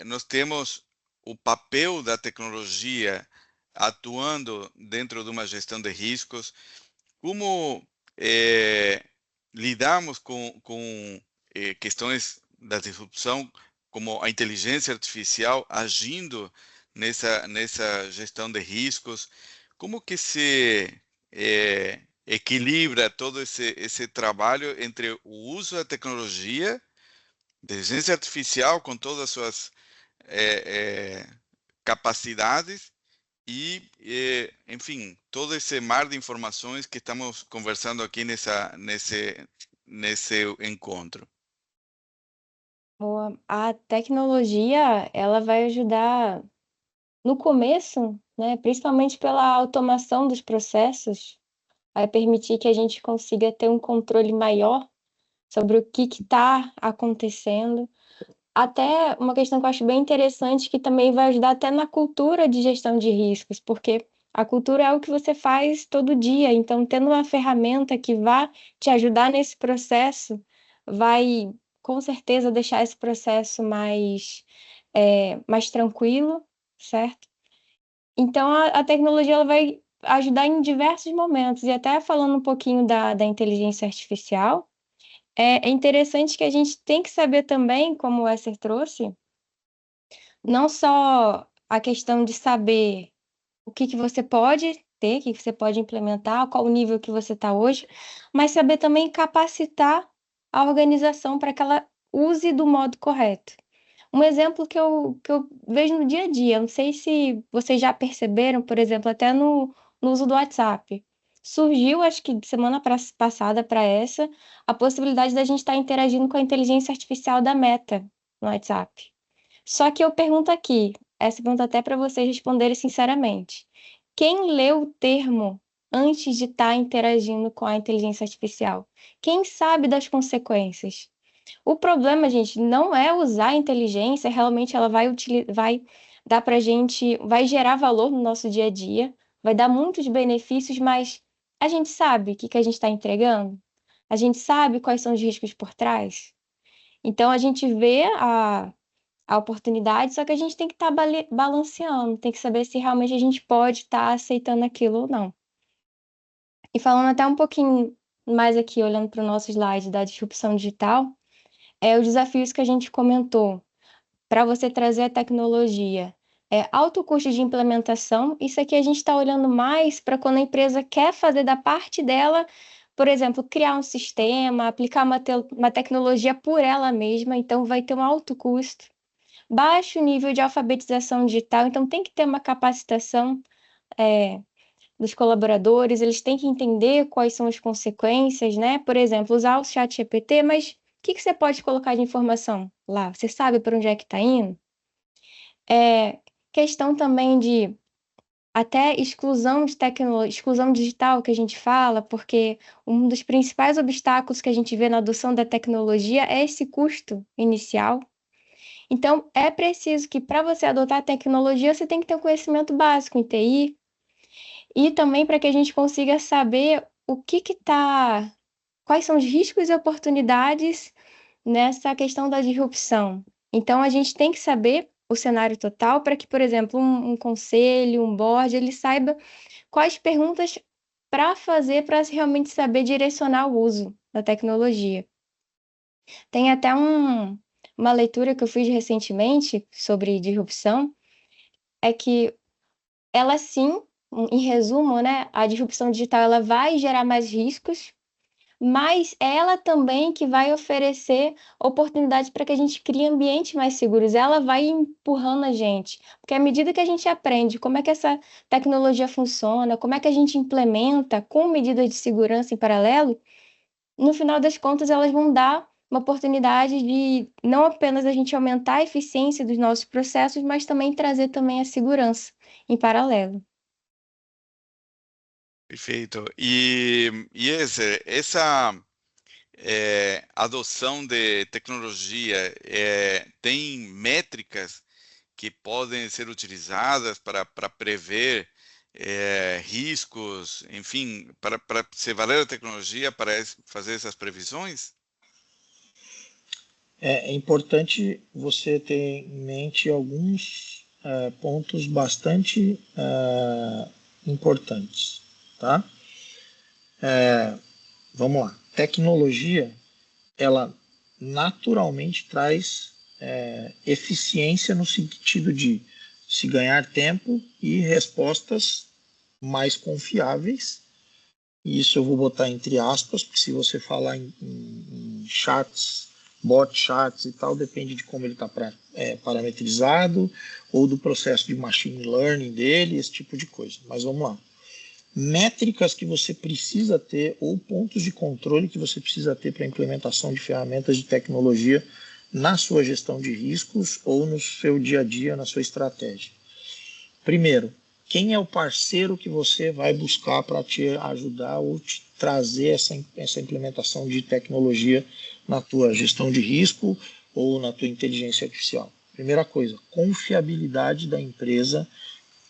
nós temos o papel da tecnologia atuando dentro de uma gestão de riscos? Como lidamos com questões da disrupção, como a inteligência artificial agindo nessa gestão de riscos? Como que se equilibra todo esse trabalho entre o uso da tecnologia, inteligência artificial com todas as suas capacidades e, enfim, todo esse mar de informações que estamos conversando aqui nesse encontro? A tecnologia, ela vai ajudar no começo, né, principalmente pela automação dos processos, vai permitir que a gente consiga ter um controle maior sobre o que está acontecendo. Até uma questão que eu acho bem interessante, que também vai ajudar até na cultura de gestão de riscos, porque a cultura é o que você faz todo dia, então tendo uma ferramenta que vá te ajudar nesse processo, vai com certeza deixar esse processo mais tranquilo, certo? Então a tecnologia ela vai ajudar em diversos momentos, e até falando um pouquinho da inteligência artificial, é interessante que a gente tem que saber também, como o Esser trouxe, não só a questão de saber o que você pode ter, o que você pode implementar, qual o nível que você está hoje, mas saber também capacitar a organização para que ela use do modo correto. Um exemplo que eu vejo no dia a dia, não sei se vocês já perceberam, por exemplo, até no uso do WhatsApp. surgiu, acho que semana passada para essa, a possibilidade da gente estar interagindo com a inteligência artificial da Meta no WhatsApp. Só que eu pergunto aqui, essa pergunta até para vocês responderem sinceramente. Quem leu o termo antes de estar interagindo com a inteligência artificial? Quem sabe das consequências? O problema, gente, não é usar a inteligência, realmente ela vai dar pra gente, vai gerar valor no nosso dia a dia, vai dar muitos benefícios, mas a gente sabe o que que a gente está entregando? A gente sabe quais são os riscos por trás? Então a gente vê a oportunidade, só que a gente tem que estar balanceando, tem que saber se realmente a gente pode estar aceitando aquilo ou não. E falando até um pouquinho mais aqui, olhando para o nosso slide da disrupção digital, os desafios que a gente comentou para você trazer a tecnologia. Alto custo de implementação, isso aqui a gente está olhando mais para quando a empresa quer fazer da parte dela, por exemplo, criar um sistema, aplicar uma tecnologia por ela mesma, então vai ter um alto custo. Baixo nível de alfabetização digital, então tem que ter uma capacitação dos colaboradores, eles têm que entender quais são as consequências, né? Por exemplo, usar o chat GPT, mas o que que você pode colocar de informação lá? Você sabe para onde é que está indo? Questão também de até exclusão de tecnologia, exclusão digital que a gente fala, porque um dos principais obstáculos que a gente vê na adoção da tecnologia é esse custo inicial. Então, é preciso que para você adotar a tecnologia, você tem que ter um conhecimento básico em TI, e também para que a gente consiga saber o que está, quais são os riscos e oportunidades nessa questão da disrupção. Então, a gente tem que saber o cenário total para que, por exemplo, um conselho, um board, ele saiba quais perguntas para fazer para realmente saber direcionar o uso da tecnologia. Tem até uma leitura que eu fiz recentemente sobre disrupção, é que ela sim, em resumo, né, a disrupção digital ela vai gerar mais riscos, mas ela também que vai oferecer oportunidades para que a gente crie ambientes mais seguros. Ela vai empurrando a gente, porque à medida que a gente aprende como é que essa tecnologia funciona, como é que a gente implementa com medidas de segurança em paralelo, no final das contas elas vão dar uma oportunidade de não apenas a gente aumentar a eficiência dos nossos processos, mas também trazer também a segurança em paralelo. Perfeito. E essa adoção de tecnologia tem métricas que podem ser utilizadas para prever riscos, enfim, para se valer a tecnologia para fazer essas previsões? É importante você ter em mente alguns pontos bastante importantes, tá? Vamos lá. Tecnologia, ela naturalmente traz eficiência no sentido de se ganhar tempo e respostas mais confiáveis. E isso eu vou botar entre aspas, porque se você falar em chats, bot chats e tal, depende de como ele está parametrizado ou do processo de machine learning dele, esse tipo de coisa. Mas vamos lá. Métricas que você precisa ter ou pontos de controle que você precisa ter para a implementação de ferramentas de tecnologia na sua gestão de riscos ou no seu dia a dia, na sua estratégia. Primeiro, quem é o parceiro que você vai buscar para te ajudar ou te trazer essa implementação de tecnologia na tua gestão de risco ou na tua inteligência artificial? Primeira coisa, confiabilidade da empresa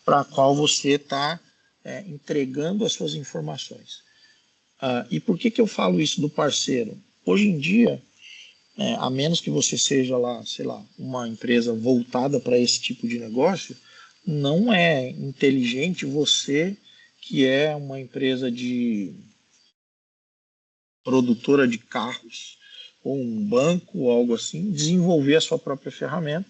para a qual você está entregando as suas informações. E por que eu falo isso do parceiro? Hoje em dia, a menos que você seja lá, sei lá, uma empresa voltada para esse tipo de negócio, não é inteligente você, que é uma empresa de produtora de carros, ou um banco, ou algo assim, desenvolver a sua própria ferramenta,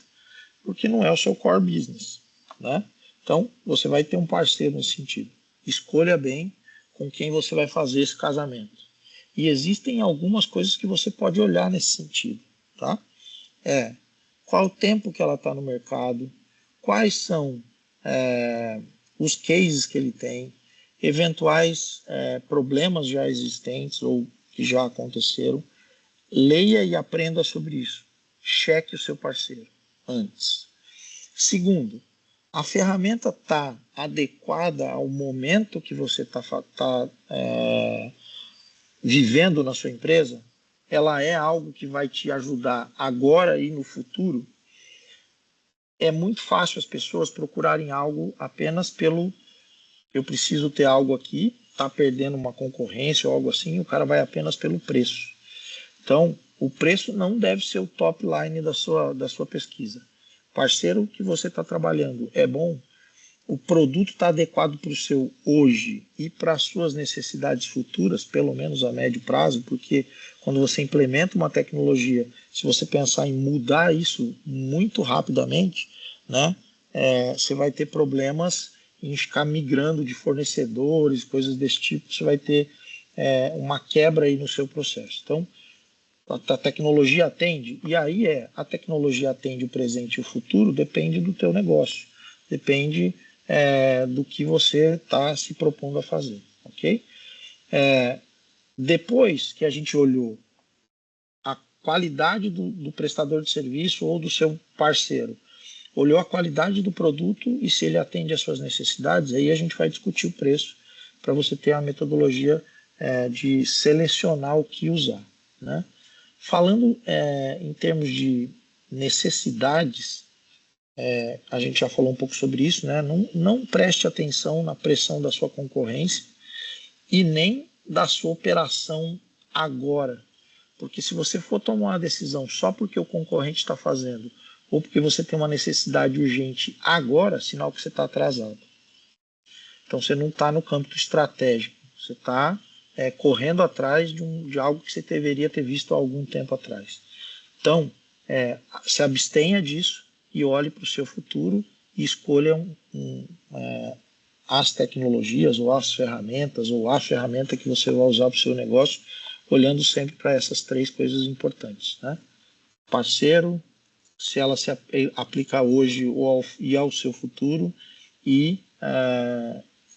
porque não é o seu core business, né? Então, você vai ter um parceiro nesse sentido. Escolha bem com quem você vai fazer esse casamento. E existem algumas coisas que você pode olhar nesse sentido, tá? Qual o tempo que ela está no mercado, quais são os cases que ele tem, eventuais problemas já existentes ou que já aconteceram. Leia e aprenda sobre isso. Cheque o seu parceiro antes. Segundo, a ferramenta está adequada ao momento que você está vivendo na sua empresa? Ela é algo que vai te ajudar agora e no futuro? É muito fácil as pessoas procurarem algo apenas pelo eu preciso ter algo aqui, está perdendo uma concorrência ou algo assim, e o cara vai apenas pelo preço. Então, o preço não deve ser o top line da sua pesquisa. Parceiro que você está trabalhando é bom, o produto está adequado para o seu hoje e para as suas necessidades futuras, pelo menos a médio prazo, porque quando você implementa uma tecnologia, se você pensar em mudar isso muito rapidamente, né, você vai ter problemas em ficar migrando de fornecedores, coisas desse tipo, você vai ter uma quebra aí no seu processo. Então, a tecnologia atende, e aí a tecnologia atende o presente e o futuro, depende do teu negócio, depende do que você está se propondo a fazer, ok? Depois que a gente olhou a qualidade do prestador de serviço ou do seu parceiro, olhou a qualidade do produto e se ele atende às suas necessidades, aí a gente vai discutir o preço para você ter a metodologia de selecionar o que usar, né? Falando em termos de necessidades, a gente já falou um pouco sobre isso, né? Não preste atenção na pressão da sua concorrência e nem da sua operação agora. Porque se você for tomar uma decisão só porque o concorrente está fazendo ou porque você tem uma necessidade urgente agora, sinal que você está atrasado. Então você não está no campo estratégico, você está correndo atrás de algo que você deveria ter visto há algum tempo atrás. Então, se abstenha disso e olhe para o seu futuro e escolha as tecnologias ou as ferramentas ou a ferramenta que você vai usar para o seu negócio, olhando sempre para essas três coisas importantes, né? Parceiro, se ela se aplica hoje e ao seu futuro e,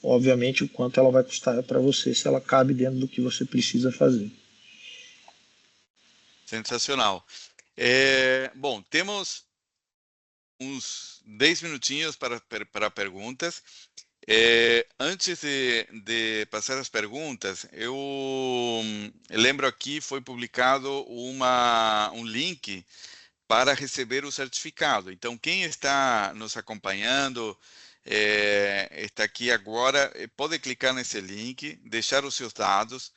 obviamente, o quanto ela vai custar para você, se ela cabe dentro do que você precisa fazer. Sensacional. Bom, temos uns 10 minutinhos para perguntas. Antes de passar as perguntas, eu lembro aqui foi publicado um link para receber o certificado. Então, quem está nos acompanhando, está aqui agora, pode clicar nesse link, deixar os seus dados,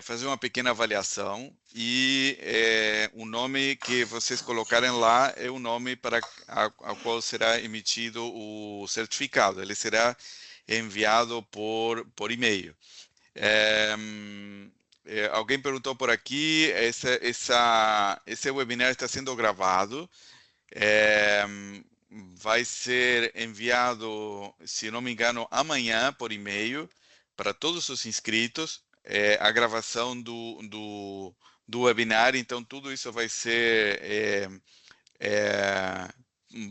fazer uma pequena avaliação e o nome que vocês colocarem lá é o nome ao qual será emitido o certificado. Ele será enviado por e-mail. Alguém perguntou por aqui, esse webinar está sendo gravado, vai ser enviado, se não me engano, amanhã por e-mail para todos os inscritos, a gravação do webinar, então tudo isso vai ser,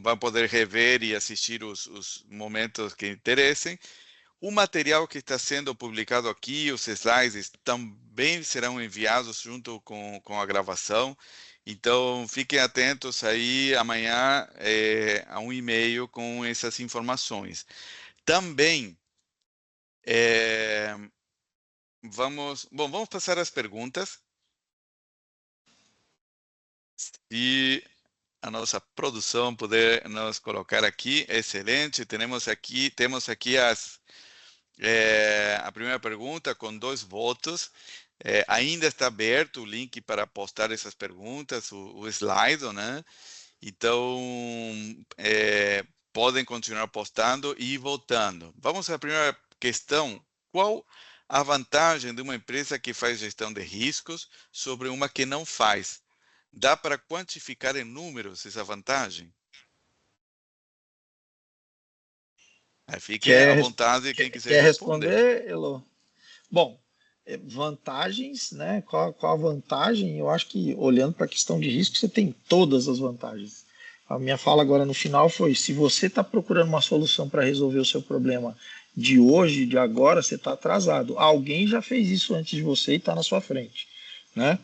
vai poder rever e assistir os momentos que interessem. O material que está sendo publicado aqui, os slides, também serão enviados junto com a gravação. Então, fiquem atentos aí amanhã a um e-mail com essas informações. Também, vamos passar às perguntas. Se a nossa produção puder nos colocar aqui, excelente. Temos aqui a primeira pergunta com 2 votos. Ainda está aberto o link para postar essas perguntas, o slide, né? Então, podem continuar postando e votando. Vamos à primeira questão. Qual a vantagem de uma empresa que faz gestão de riscos sobre uma que não faz? Dá para quantificar em números essa vantagem? Fique à vontade quem quiser quer responder. Elo? Bom, vantagens, né? Qual a vantagem? Eu acho que olhando para a questão de risco, você tem todas as vantagens. A minha fala agora no final foi: se você está procurando uma solução para resolver o seu problema de hoje, de agora, você está atrasado. Alguém já fez isso antes de você e está na sua frente, né?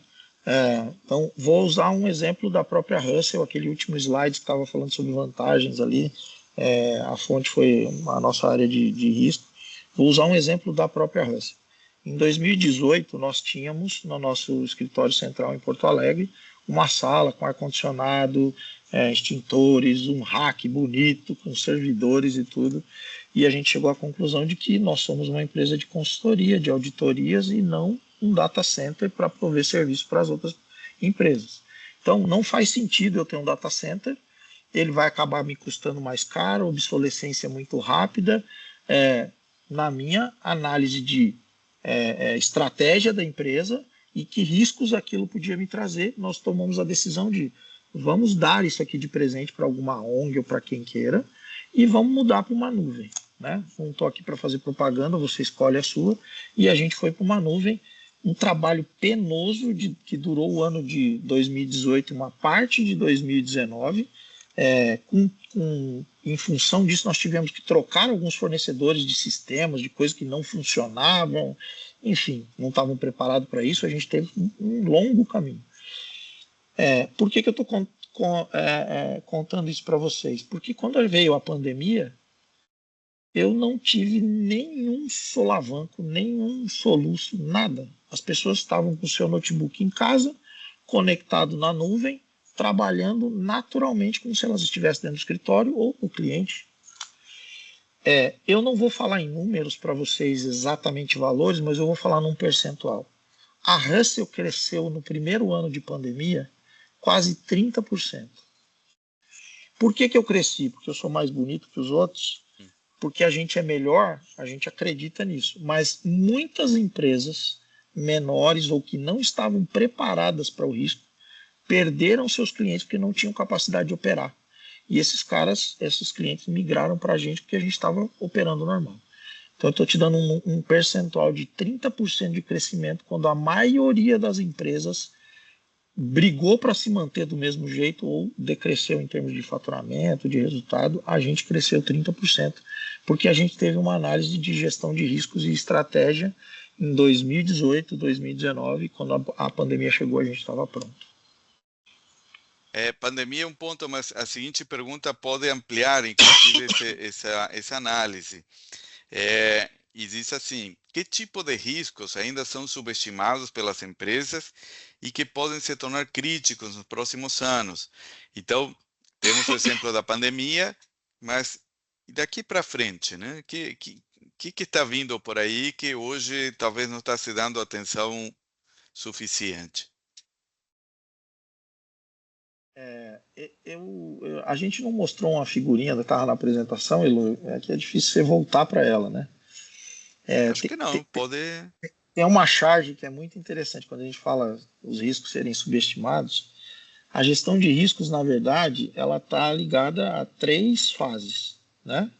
Então, vou usar um exemplo da própria Russell, aquele último slide que estava falando sobre vantagens ali. A fonte foi a nossa área de risco. Vou usar um exemplo da própria Russell. Em 2018, nós tínhamos no nosso escritório central em Porto Alegre uma sala com ar-condicionado, extintores, um rack bonito, com servidores e tudo. E a gente chegou à conclusão de que nós somos uma empresa de consultoria, de auditorias e não um data center para prover serviço para as outras empresas. Então, não faz sentido eu ter um data center, ele vai acabar me custando mais caro, obsolescência muito rápida. Na minha análise de estratégia da empresa e que riscos aquilo podia me trazer, nós tomamos a decisão de vamos dar isso aqui de presente para alguma ONG ou para quem queira e vamos mudar para uma nuvem, né? Não estou aqui para fazer propaganda, você escolhe a sua, e a gente foi para uma nuvem, um trabalho penoso que durou o ano de 2018 e uma parte de 2019. Em função disso, nós tivemos que trocar alguns fornecedores de sistemas, de coisas que não funcionavam, enfim, não estavam preparados para isso, a gente teve um longo caminho. Por que eu estou contando isso para vocês? Porque quando veio a pandemia, eu não tive nenhum solavanco, nenhum soluço, nada. As pessoas estavam com o seu notebook em casa, conectado na nuvem, trabalhando naturalmente como se elas estivessem dentro do escritório ou no cliente. Eu não vou falar em números para vocês exatamente valores, mas eu vou falar num percentual. A Russell cresceu no primeiro ano de pandemia quase 30%. Por que eu cresci? Porque eu sou mais bonito que os outros? Porque a gente é melhor? A gente acredita nisso. Mas muitas empresas menores ou que não estavam preparadas para o risco perderam seus clientes porque não tinham capacidade de operar. E esses clientes migraram para a gente porque a gente estava operando normal. Então eu estou te dando um percentual de 30% de crescimento quando a maioria das empresas brigou para se manter do mesmo jeito ou decresceu em termos de faturamento, de resultado. A gente cresceu 30% porque a gente teve uma análise de gestão de riscos e estratégia em 2018, 2019, quando a pandemia chegou, a gente estava pronto. Pandemia é um ponto, mas a seguinte pergunta pode ampliar, inclusive, essa análise. E diz assim: que tipo de riscos ainda são subestimados pelas empresas e que podem se tornar críticos nos próximos anos? Então, temos o exemplo da pandemia, mas daqui para frente, né? Que está vindo por aí que hoje talvez não está se dando atenção suficiente? A gente não mostrou uma figurinha que estava na apresentação, Elo, que é difícil você voltar para ela, né? Acho que não, pode... Tem uma charge que é muito interessante quando a gente fala os riscos serem subestimados. A gestão de riscos, na verdade, ela está ligada a 3 fases, né?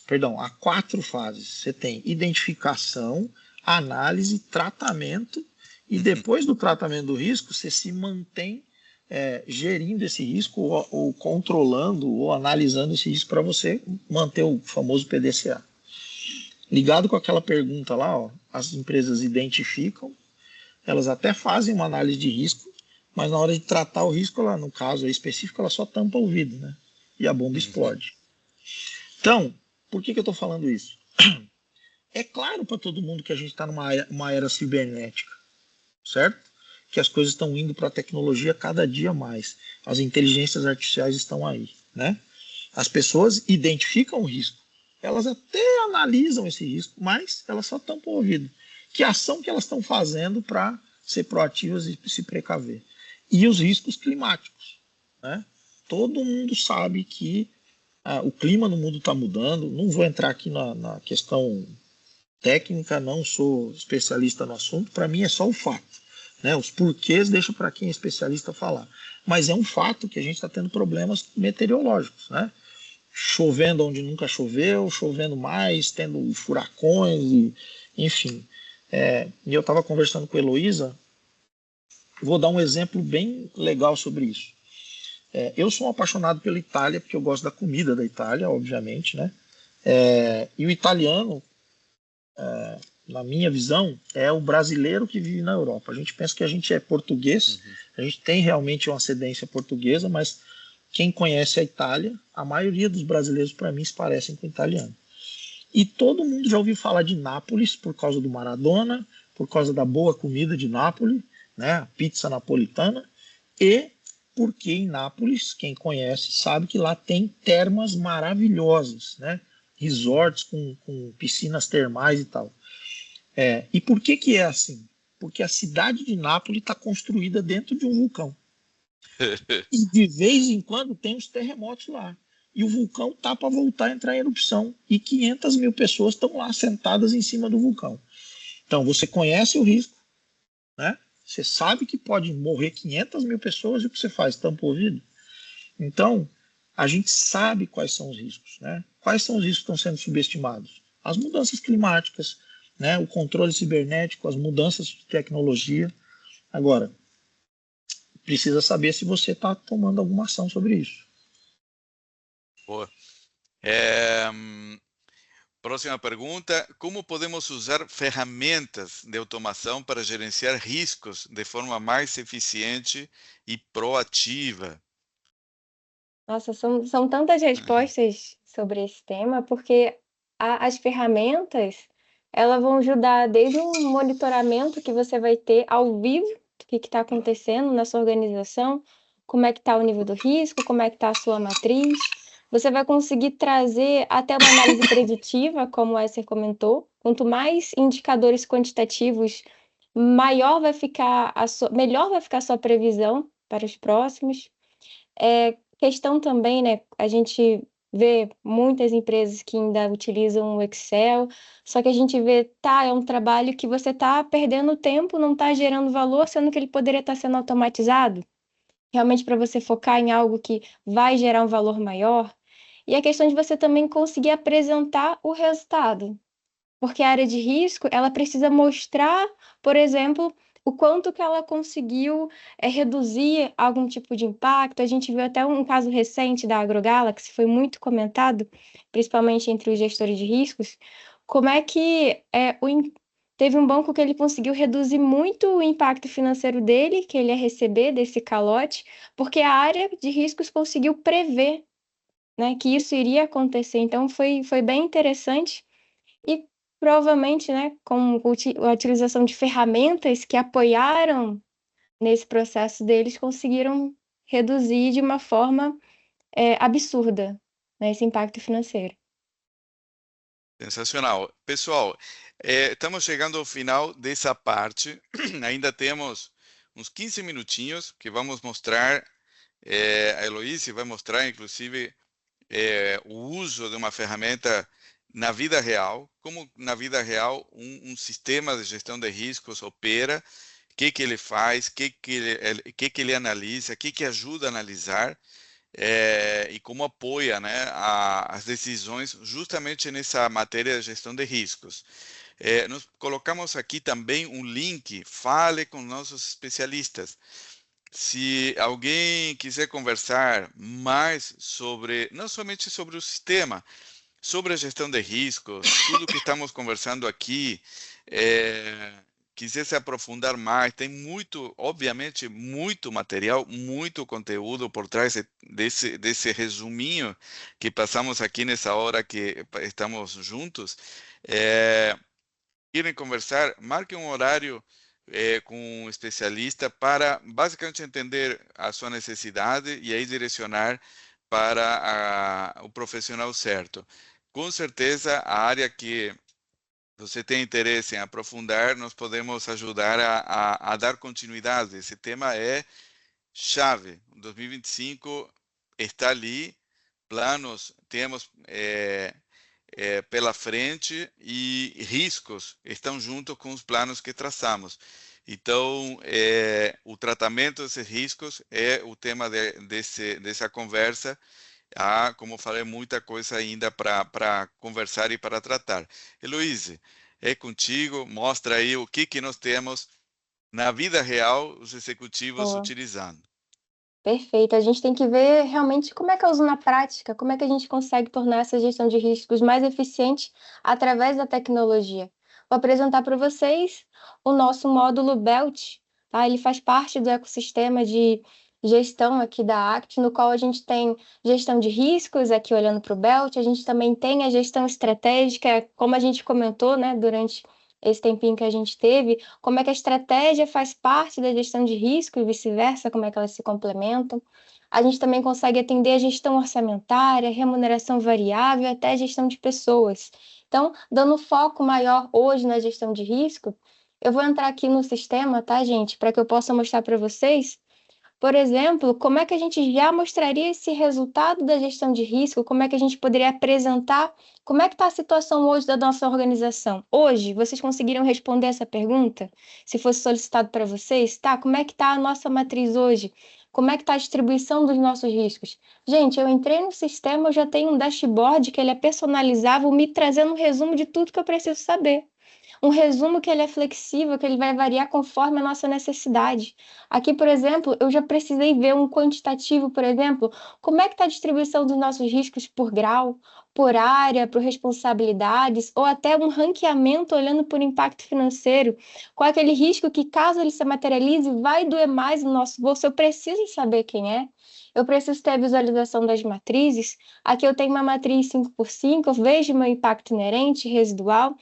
Perdão, a 4 fases. Você tem identificação, análise, tratamento, e depois do tratamento do risco, você se mantém gerindo esse risco ou controlando ou analisando esse risco para você manter o famoso PDCA. Ligado com aquela pergunta lá, as empresas identificam, elas até fazem uma análise de risco, mas na hora de tratar o risco, ela, no caso específico, ela só tampa o vidro, né? E a bomba explode. Então, por que eu estou falando isso? É claro para todo mundo que a gente está numa era cibernética, certo? Que as coisas estão indo para a tecnologia cada dia mais. As inteligências artificiais estão aí, né? As pessoas identificam o risco. Elas até analisam esse risco, mas elas só tampam o ouvido. Que ação que elas estão fazendo para ser proativas e se precaver? E os riscos climáticos, né? Todo mundo sabe que o clima no mundo está mudando. Não vou entrar aqui na questão técnica, não sou especialista no assunto. Para mim é só o fato. Né, os porquês deixo para quem é especialista falar. Mas é um fato que a gente está tendo problemas meteorológicos, né? Chovendo onde nunca choveu, chovendo mais, tendo furacões, enfim. E eu estava conversando com a Heloísa, vou dar um exemplo bem legal sobre isso. Eu sou um apaixonado pela Itália, porque eu gosto da comida da Itália, obviamente, né? E o italiano, na minha visão, é o brasileiro que vive na Europa. A gente pensa que a gente é português, a gente tem realmente uma ascendência portuguesa, mas quem conhece a Itália, a maioria dos brasileiros, para mim, se parecem com italiano. E todo mundo já ouviu falar de Nápoles por causa do Maradona, por causa da boa comida de Nápoles, né? A pizza napolitana, e porque em Nápoles, quem conhece sabe que lá tem termas maravilhosas, né? Resorts com piscinas termais e tal. E por que é assim? Porque a cidade de Nápoles está construída dentro de um vulcão. E de vez em quando tem os terremotos lá. E o vulcão tá para voltar a entrar em erupção. E 500 mil pessoas estão lá sentadas em cima do vulcão. Então você conhece o risco, né? Você sabe que pode morrer 500 mil pessoas e o que você faz? Tampa o ouvido? Então, a gente sabe quais são os riscos, né? Quais são os riscos que estão sendo subestimados? As mudanças climáticas, né? O controle cibernético, as mudanças de tecnologia. Agora, precisa saber se você está tomando alguma ação sobre isso. Boa. Próxima pergunta: como podemos usar ferramentas de automação para gerenciar riscos de forma mais eficiente e proativa? Nossa, são tantas respostas sobre esse tema, porque as ferramentas, elas vão ajudar desde um monitoramento que você vai ter ao vivo, do que está acontecendo na sua organização, como é que está o nível do risco, como é que está a sua matriz. Você vai conseguir trazer até uma análise preditiva, como o Esser comentou. Quanto mais indicadores quantitativos, melhor vai ficar a sua previsão para os próximos. Questão também, né? A gente vê muitas empresas que ainda utilizam o Excel, só que a gente vê, é um trabalho que você está perdendo tempo, não está gerando valor, sendo que ele poderia estar sendo automatizado, realmente para você focar em algo que vai gerar um valor maior. E a questão de você também conseguir apresentar o resultado, porque a área de risco, ela precisa mostrar, por exemplo, o quanto que ela conseguiu reduzir algum tipo de impacto. A gente viu até um caso recente da AgroGalaxy, foi muito comentado, principalmente entre os gestores de riscos, como é que teve um banco que ele conseguiu reduzir muito o impacto financeiro dele, que ele ia receber desse calote, porque a área de riscos conseguiu prever, né, que isso iria acontecer. Então, foi bem interessante. E provavelmente, né, com a utilização de ferramentas que apoiaram nesse processo deles, conseguiram reduzir de uma forma absurda, né, esse impacto financeiro. Sensacional. Pessoal, estamos chegando ao final dessa parte. Ainda temos uns 15 minutinhos que vamos mostrar. A Heloísa vai mostrar, inclusive, o uso de uma ferramenta na vida real, como na vida real um sistema de gestão de riscos opera, o que ele faz, o que ele analisa, o que ajuda a analisar, e como apoia, né, as decisões justamente nessa matéria de gestão de riscos. Nós colocamos aqui também um link, fale com nossos especialistas. Se alguém quiser conversar mais sobre, não somente sobre o sistema, sobre a gestão de riscos, tudo que estamos conversando aqui, quiser se aprofundar mais, tem muito, obviamente, muito material, muito conteúdo por trás desse resuminho que passamos aqui nessa hora que estamos juntos. Irem conversar, marque um horário com um especialista para basicamente entender a sua necessidade e aí direcionar para o profissional certo. Com certeza, a área que você tem interesse em aprofundar, nós podemos ajudar a dar continuidade. Esse tema é chave. 2025 está ali, planos temos pela frente e riscos estão junto com os planos que traçamos. Então, o tratamento desses riscos é o tema dessa conversa. Há, como falei, muita coisa ainda para conversar e para tratar. Heloísa, é contigo, mostra aí o que nós temos na vida real, os executivos Boa. utilizando. Perfeito. A gente tem que ver realmente como é que eu uso na prática, como é que a gente consegue tornar essa gestão de riscos mais eficiente através da tecnologia. Vou apresentar para vocês o nosso módulo BELT, tá? Ele faz parte do ecossistema de gestão aqui da ACT, no qual a gente tem gestão de riscos, aqui olhando para o BELT, a gente também tem a gestão estratégica, como a gente comentou, né, durante esse tempinho que a gente teve, como é que a estratégia faz parte da gestão de risco e vice-versa, como é que elas se complementam. A gente também consegue atender a gestão orçamentária, remuneração variável, até a gestão de pessoas. Então, dando foco maior hoje na gestão de risco, eu vou entrar aqui no sistema, tá, gente, para que eu possa mostrar para vocês, por exemplo, como é que a gente já mostraria esse resultado da gestão de risco? Como é que a gente poderia apresentar? Como é que está a situação hoje da nossa organização? Hoje, vocês conseguiriam responder essa pergunta? Se fosse solicitado para vocês, tá? Como é que está a nossa matriz hoje? Como é que está a distribuição dos nossos riscos? Gente, eu entrei no sistema, eu já tenho um dashboard que ele é personalizável, me trazendo um resumo de tudo que eu preciso saber. Um resumo que ele é flexível, que ele vai variar conforme a nossa necessidade. Aqui, por exemplo, eu já precisei ver um quantitativo, por exemplo, como é que está a distribuição dos nossos riscos por grau, por área, por responsabilidades, ou até um ranqueamento olhando por impacto financeiro, com aquele risco que, caso ele se materialize, vai doer mais no nosso bolso. Eu preciso saber quem é. Eu preciso ter a visualização das matrizes. Aqui eu tenho uma matriz 5x5, eu vejo meu impacto inerente, residual.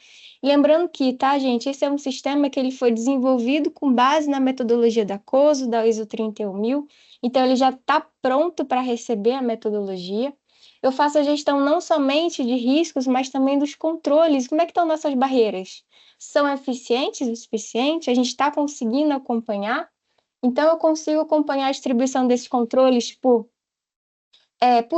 Lembrando que, tá, gente, esse é um sistema que ele foi desenvolvido com base na metodologia da COSO, da ISO 31000, então ele já está pronto para receber a metodologia. Eu faço a gestão não somente de riscos, mas também dos controles. Como é que estão nossas barreiras? São eficientes o suficiente? A gente está conseguindo acompanhar? Então, eu consigo acompanhar a distribuição desses controles por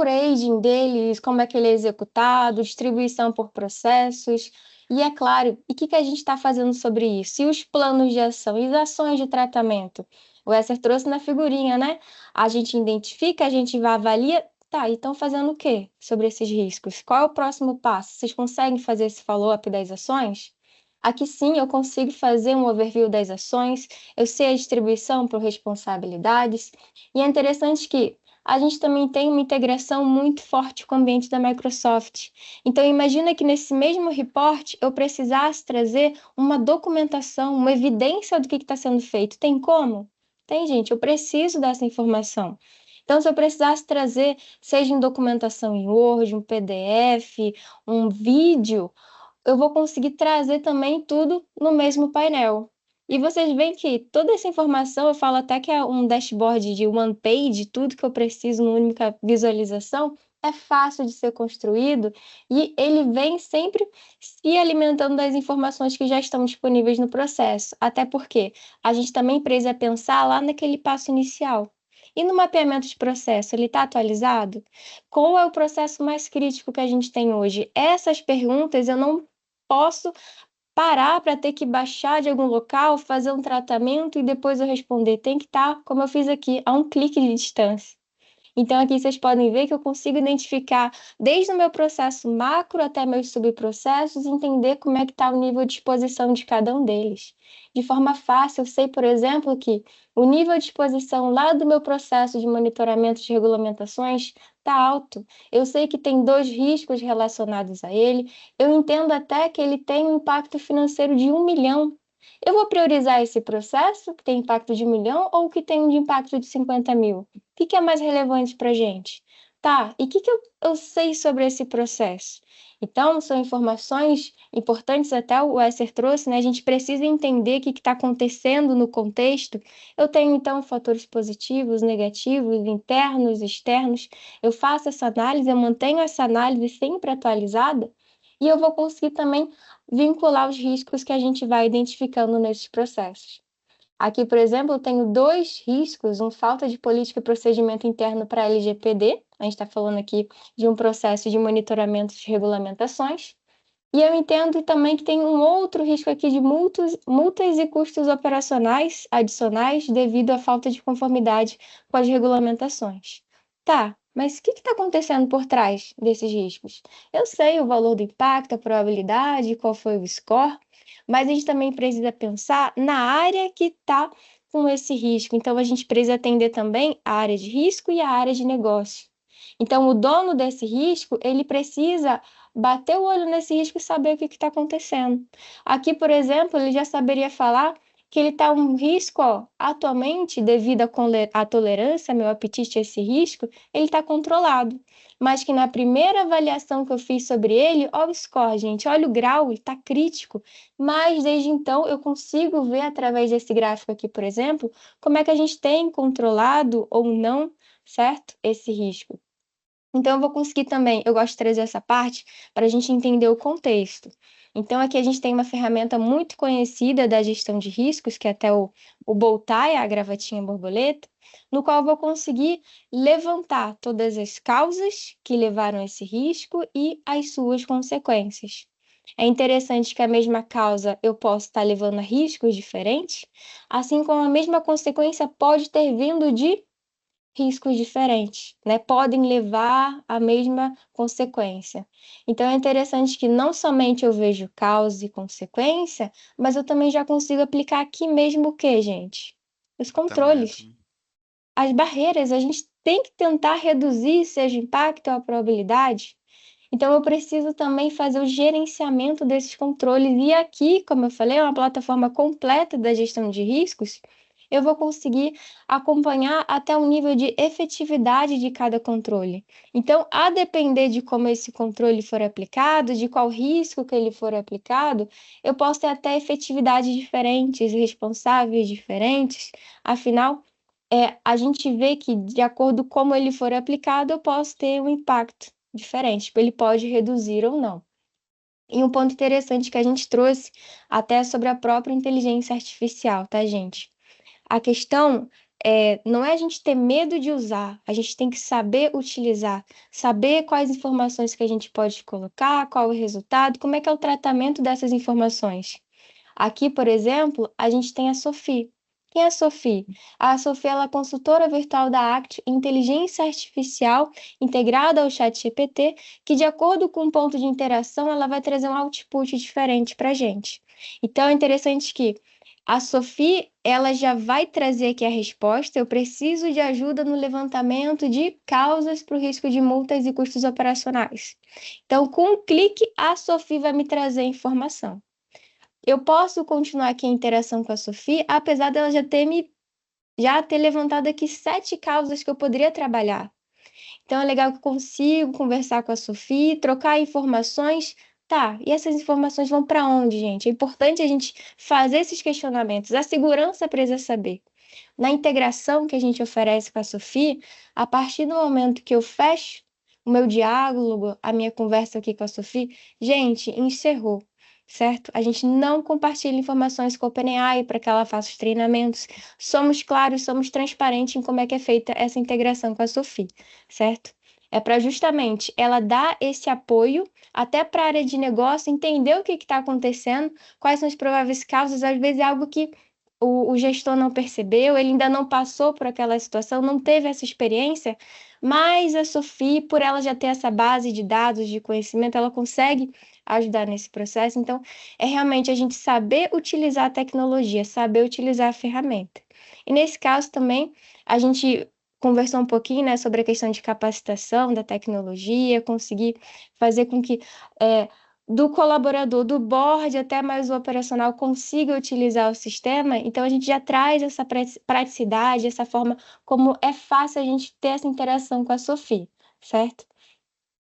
aging deles, como é que ele é executado, distribuição por processos. E é claro, e o que a gente está fazendo sobre isso? E os planos de ação e as ações de tratamento? O Esser trouxe na figurinha, né? A gente identifica, a gente vai avalia. Tá, e estão fazendo o quê sobre esses riscos? Qual é o próximo passo? Vocês conseguem fazer esse follow-up das ações? Aqui sim, eu consigo fazer um overview das ações, eu sei a distribuição por responsabilidades, e é interessante que a gente também tem uma integração muito forte com o ambiente da Microsoft. Então, imagina que nesse mesmo report eu precisasse trazer uma documentação, uma evidência do que está sendo feito. Tem como? Tem, gente, eu preciso dessa informação. Então, se eu precisasse trazer, seja em documentação em Word, um PDF, um vídeo, eu vou conseguir trazer também tudo no mesmo painel. E vocês veem que toda essa informação, eu falo até que é um dashboard de one page, tudo que eu preciso numa única visualização, é fácil de ser construído e ele vem sempre se alimentando das informações que já estão disponíveis no processo. Até porque a gente também precisa pensar lá naquele passo inicial. E no mapeamento de processo, ele está atualizado? Qual é o processo mais crítico que a gente tem hoje? Essas perguntas eu não posso parar para ter que baixar de algum local, fazer um tratamento e depois eu responder. Tem que estar, como eu fiz aqui, a um clique de distância. Então, aqui vocês podem ver que eu consigo identificar desde o meu processo macro até meus subprocessos, entender como é que está o nível de exposição de cada um deles. De forma fácil, eu sei, por exemplo, que o nível de exposição lá do meu processo de monitoramento de regulamentações está alto. Eu sei que tem 2 riscos relacionados a ele. Eu entendo até que ele tem um impacto financeiro de 1 milhão. Eu vou priorizar esse processo que tem impacto de 1 milhão ou o que tem um de impacto de 50 mil? O que é mais relevante para a gente? Tá, e o que eu sei sobre esse processo? Então, são informações importantes, até o Esser trouxe, né? A gente precisa entender o que está acontecendo no contexto. Eu tenho, então, fatores positivos, negativos, internos, externos. Eu faço essa análise, eu mantenho essa análise sempre atualizada e eu vou conseguir também vincular os riscos que a gente vai identificando nesses processos. Aqui, por exemplo, eu tenho 2 riscos, falta de política e procedimento interno para a LGPD, a gente está falando aqui de um processo de monitoramento de regulamentações, e eu entendo também que tem um outro risco aqui de multas e custos operacionais adicionais devido à falta de conformidade com as regulamentações. Tá, mas o que está acontecendo por trás desses riscos? Eu sei o valor do impacto, a probabilidade, qual foi o score, mas a gente também precisa pensar na área que está com esse risco. Então, a gente precisa atender também a área de risco e a área de negócio. Então, o dono desse risco, ele precisa bater o olho nesse risco e saber o que está acontecendo. Aqui, por exemplo, ele já saberia falar que ele está um risco, ó, atualmente, devido à tolerância, meu apetite a esse risco, ele está controlado. Mas que na primeira avaliação que eu fiz sobre ele, olha o score, gente, olha o grau, ele está crítico. Mas desde então eu consigo ver através desse gráfico aqui, por exemplo, como é que a gente tem controlado ou não, certo? Esse risco. Então, eu vou conseguir também, eu gosto de trazer essa parte para a gente entender o contexto. Então, aqui a gente tem uma ferramenta muito conhecida da gestão de riscos, que é até o Boltai, a gravatinha borboleta, no qual eu vou conseguir levantar todas as causas que levaram a esse risco e as suas consequências. É interessante que a mesma causa eu posso estar levando a riscos diferentes, assim como a mesma consequência pode ter vindo de riscos diferentes, né? Podem levar à mesma consequência. Então é interessante que não somente eu vejo causa e consequência, mas eu também já consigo aplicar aqui mesmo o que, gente? Os Tá controles, mesmo. as barreiras, a gente tem que tentar reduzir, seja o impacto ou a probabilidade. Então, eu preciso também fazer o gerenciamento desses controles. E aqui, como eu falei, é uma plataforma completa da gestão de riscos. Eu vou conseguir acompanhar até o nível de efetividade de cada controle. Então, a depender de como esse controle for aplicado, de qual risco que ele for aplicado, eu posso ter até efetividades diferentes, responsáveis diferentes. Afinal, a gente vê que, de acordo com como ele for aplicado, eu posso ter um impacto diferente, tipo, ele pode reduzir ou não. E um ponto interessante que a gente trouxe até sobre a própria inteligência artificial, tá, gente? A questão não é a gente ter medo de usar, a gente tem que saber utilizar, saber quais informações que a gente pode colocar, qual o resultado, como é que é o tratamento dessas informações. Aqui, por exemplo, a gente tem a Sophie. Quem é a Sophie? A Sophie ela é consultora virtual da ACT, inteligência artificial integrada ao ChatGPT, que de acordo com o ponto de interação, ela vai trazer um output diferente para a gente. Então, é interessante que a Sophie, ela já vai trazer aqui a resposta. Eu preciso de ajuda no levantamento de causas para o risco de multas e custos operacionais. Então, com um clique, a Sophie vai me trazer a informação. Eu posso continuar aqui a interação com a Sophie, apesar dela já ter levantado aqui 7 causas que eu poderia trabalhar. Então é legal que eu consigo conversar com a Sophie, trocar informações. Tá, e essas informações vão para onde, gente? É importante a gente fazer esses questionamentos. A segurança precisa saber. Na integração que a gente oferece com a Sophie, a partir do momento que eu fecho o meu diálogo, a minha conversa aqui com a Sophie, gente, encerrou, certo? A gente não compartilha informações com a OpenAI para que ela faça os treinamentos. Somos claros, somos transparentes em como é que é feita essa integração com a Sophie, certo? É para justamente ela dar esse apoio até para a área de negócio, entender o que está acontecendo, quais são as prováveis causas, às vezes é algo que o gestor não percebeu, ele ainda não passou por aquela situação, não teve essa experiência, mas a Sophie, por ela já ter essa base de dados, de conhecimento, ela consegue ajudar nesse processo. Então, é realmente a gente saber utilizar a tecnologia, saber utilizar a ferramenta. E nesse caso também, a gente conversou um pouquinho, né, sobre a questão de capacitação da tecnologia, conseguir fazer com que do colaborador, do board até mais o operacional consiga utilizar o sistema, então a gente já traz essa praticidade, essa forma como é fácil a gente ter essa interação com a Sophie, certo?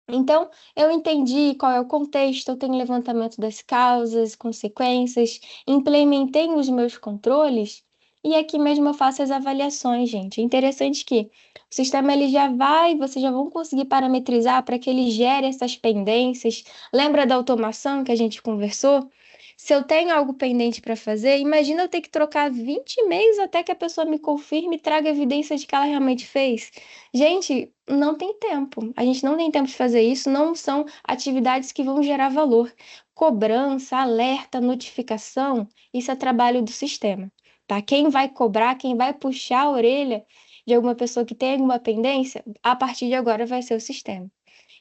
Então, eu entendi qual é o contexto, eu tenho levantamento das causas, consequências, implementei os meus controles e aqui mesmo eu faço as avaliações, gente. É interessante que o sistema ele já vai, vocês já vão conseguir parametrizar para que ele gere essas pendências. Lembra da automação que a gente conversou? Se eu tenho algo pendente para fazer, imagina eu ter que trocar 20 e-mails até que a pessoa me confirme e traga evidência de que ela realmente fez. Gente, não tem tempo. A gente não tem tempo de fazer isso, não são atividades que vão gerar valor. Cobrança, alerta, notificação, isso é trabalho do sistema, tá? Quem vai cobrar, quem vai puxar a orelha de alguma pessoa que tem alguma pendência, a partir de agora vai ser o sistema.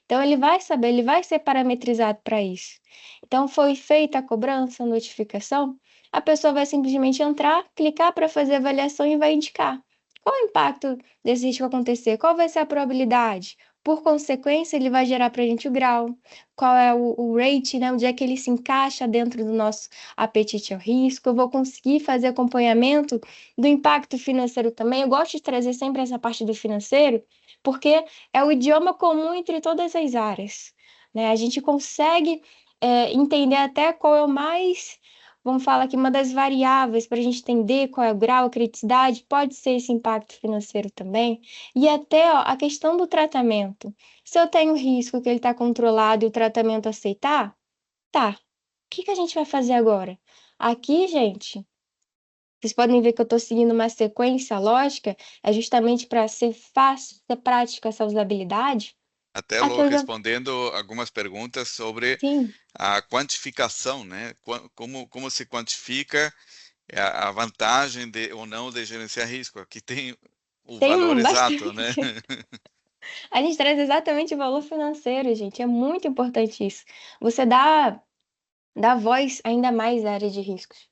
Então, ele vai saber, ele vai ser parametrizado para isso. Então, foi feita a cobrança, a notificação. a pessoa vai simplesmente entrar, clicar para fazer a avaliação e vai indicar. Qual o impacto desse risco acontecer? Qual vai ser a probabilidade? Por consequência, ele vai gerar para a gente o grau, qual é o rate, né? Onde é que ele se encaixa dentro do nosso apetite ao risco. Eu vou conseguir fazer acompanhamento do impacto financeiro também. Eu gosto de trazer sempre essa parte do financeiro, porque é o idioma comum entre todas as áreas, né? A gente consegue entender até qual é o mais, vamos falar aqui, uma das variáveis para a gente entender qual é o grau, a criticidade, pode ser esse impacto financeiro também. E até ó, a questão do tratamento. Se eu tenho risco que ele está controlado e o tratamento aceitar, tá. O que a gente vai fazer agora? Aqui, gente, vocês podem ver que eu estou seguindo uma sequência lógica, é justamente para ser fácil, ser prática essa usabilidade. Até Aqui eu já. respondendo algumas perguntas sobre Sim, a quantificação, né? Como se quantifica a vantagem de ou não de gerenciar risco? Aqui tem o tem valor exato, né? bastante. A gente traz exatamente o valor financeiro, gente. É muito importante isso. Você dá voz ainda mais à área de riscos.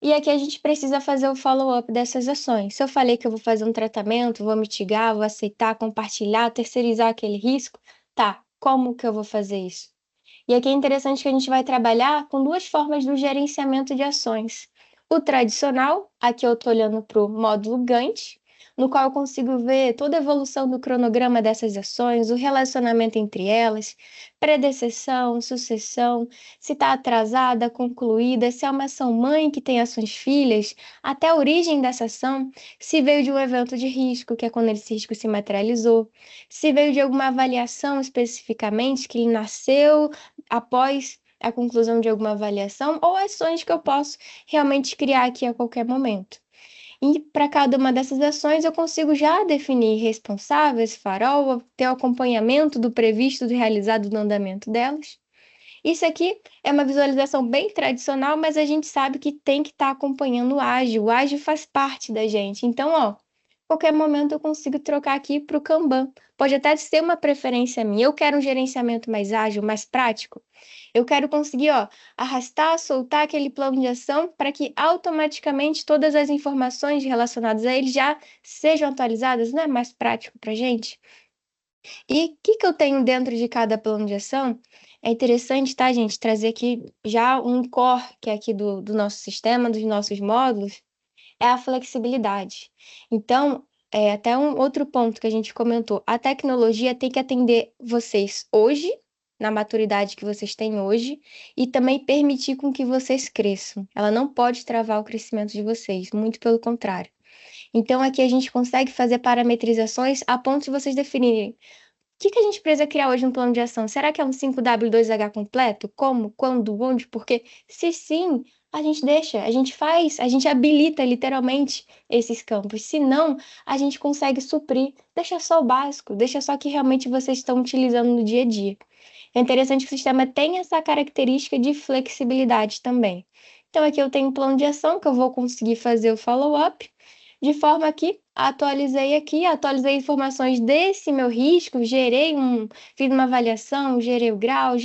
E aqui a gente precisa fazer o follow-up dessas ações. Se eu falei que eu vou fazer um tratamento, vou mitigar, vou aceitar, compartilhar, terceirizar aquele risco, tá, como que eu vou fazer isso? E aqui é interessante que a gente vai trabalhar com duas formas do gerenciamento de ações. O tradicional, aqui eu estou olhando para o módulo Gantt, no qual eu consigo ver toda a evolução do cronograma dessas ações, o relacionamento entre elas, predecessão, sucessão, se está atrasada, concluída, se é uma ação mãe que tem ações filhas, até a origem dessa ação, se veio de um evento de risco, que é quando esse risco se materializou, se veio de alguma avaliação especificamente, que ele nasceu após a conclusão de alguma avaliação, ou ações que eu posso realmente criar aqui a qualquer momento. E para cada uma dessas ações eu consigo já definir responsáveis, farol, ter o acompanhamento do previsto, do realizado no andamento delas. Isso aqui é uma visualização bem tradicional, mas a gente sabe que tem que estar acompanhando o ágil. O ágil faz parte da gente. Então, ó, qualquer momento eu consigo trocar aqui para o Kanban. Pode até ser uma preferência minha. Eu quero um gerenciamento mais ágil, mais prático. Eu quero conseguir, ó, arrastar, soltar aquele plano de ação para que automaticamente todas as informações relacionadas a ele já sejam atualizadas, não é mais prático para a gente? E o que eu tenho dentro de cada plano de ação? É interessante, tá, gente, trazer aqui já um core que é aqui do nosso sistema, dos nossos módulos, é a flexibilidade. Então, até um outro ponto que a gente comentou, a tecnologia tem que atender vocês hoje, na maturidade que vocês têm hoje, e também permitir com que vocês cresçam. Ela não pode travar o crescimento de vocês, muito pelo contrário. Então, aqui a gente consegue fazer parametrizações a ponto de vocês definirem que a gente precisa criar hoje no plano de ação? Será que é um 5W2H completo? Como, quando, onde, por quê? Se sim, a gente deixa, a gente faz, a gente habilita literalmente esses campos. Se não, a gente consegue suprir, deixa só o básico, deixa só o que realmente vocês estão utilizando no dia a dia. É interessante que o sistema tenha essa característica de flexibilidade também. Então, aqui eu tenho um plano de ação que eu vou conseguir fazer o follow-up, de forma que atualizei informações desse meu risco, fiz uma avaliação, gerei o grau,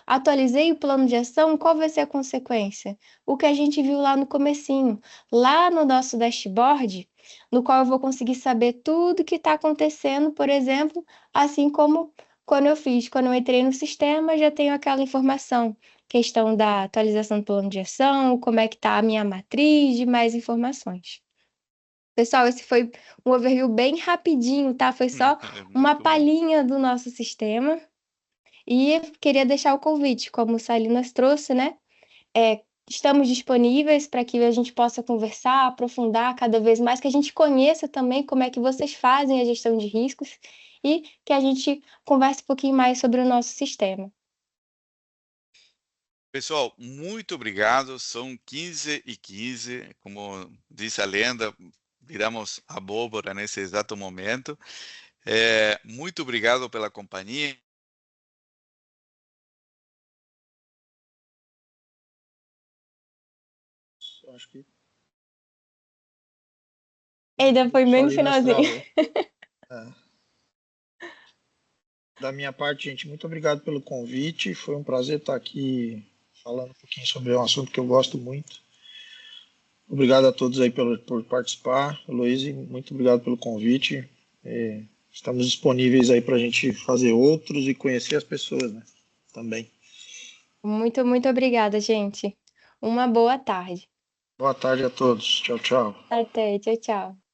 atualizei o plano de ação, qual vai ser a consequência? O que a gente viu lá no comecinho, lá no nosso dashboard, no qual eu vou conseguir saber tudo que está acontecendo, por exemplo, assim como quando eu entrei no sistema, já tenho aquela informação, questão da atualização do plano de ação, como é que está a minha matriz, de mais informações. Pessoal, esse foi um overview bem rapidinho, tá? Foi só É uma muito bom. palhinha do nosso sistema. E queria deixar o convite, como o Salinas trouxe, né? Estamos disponíveis para que a gente possa conversar, aprofundar cada vez mais, que a gente conheça também como é que vocês fazem a gestão de riscos e que a gente converse um pouquinho mais sobre o nosso sistema. Pessoal, muito obrigado. São 15h15. Como diz a lenda, viramos abóbora nesse exato momento. Muito obrigado pela companhia. Eu acho que Ainda foi bem no Salinas finalzinho. travou. Da minha parte, gente, muito obrigado pelo convite. Foi um prazer estar aqui falando um pouquinho sobre um assunto que eu gosto muito. Obrigado a todos aí por participar. Heloísa, muito obrigado pelo convite. Estamos disponíveis aí para a gente fazer outros e conhecer as pessoas, né? Também. Muito, muito obrigada, gente. Uma boa tarde. Boa tarde a todos. Tchau, tchau. Até, tchau, tchau.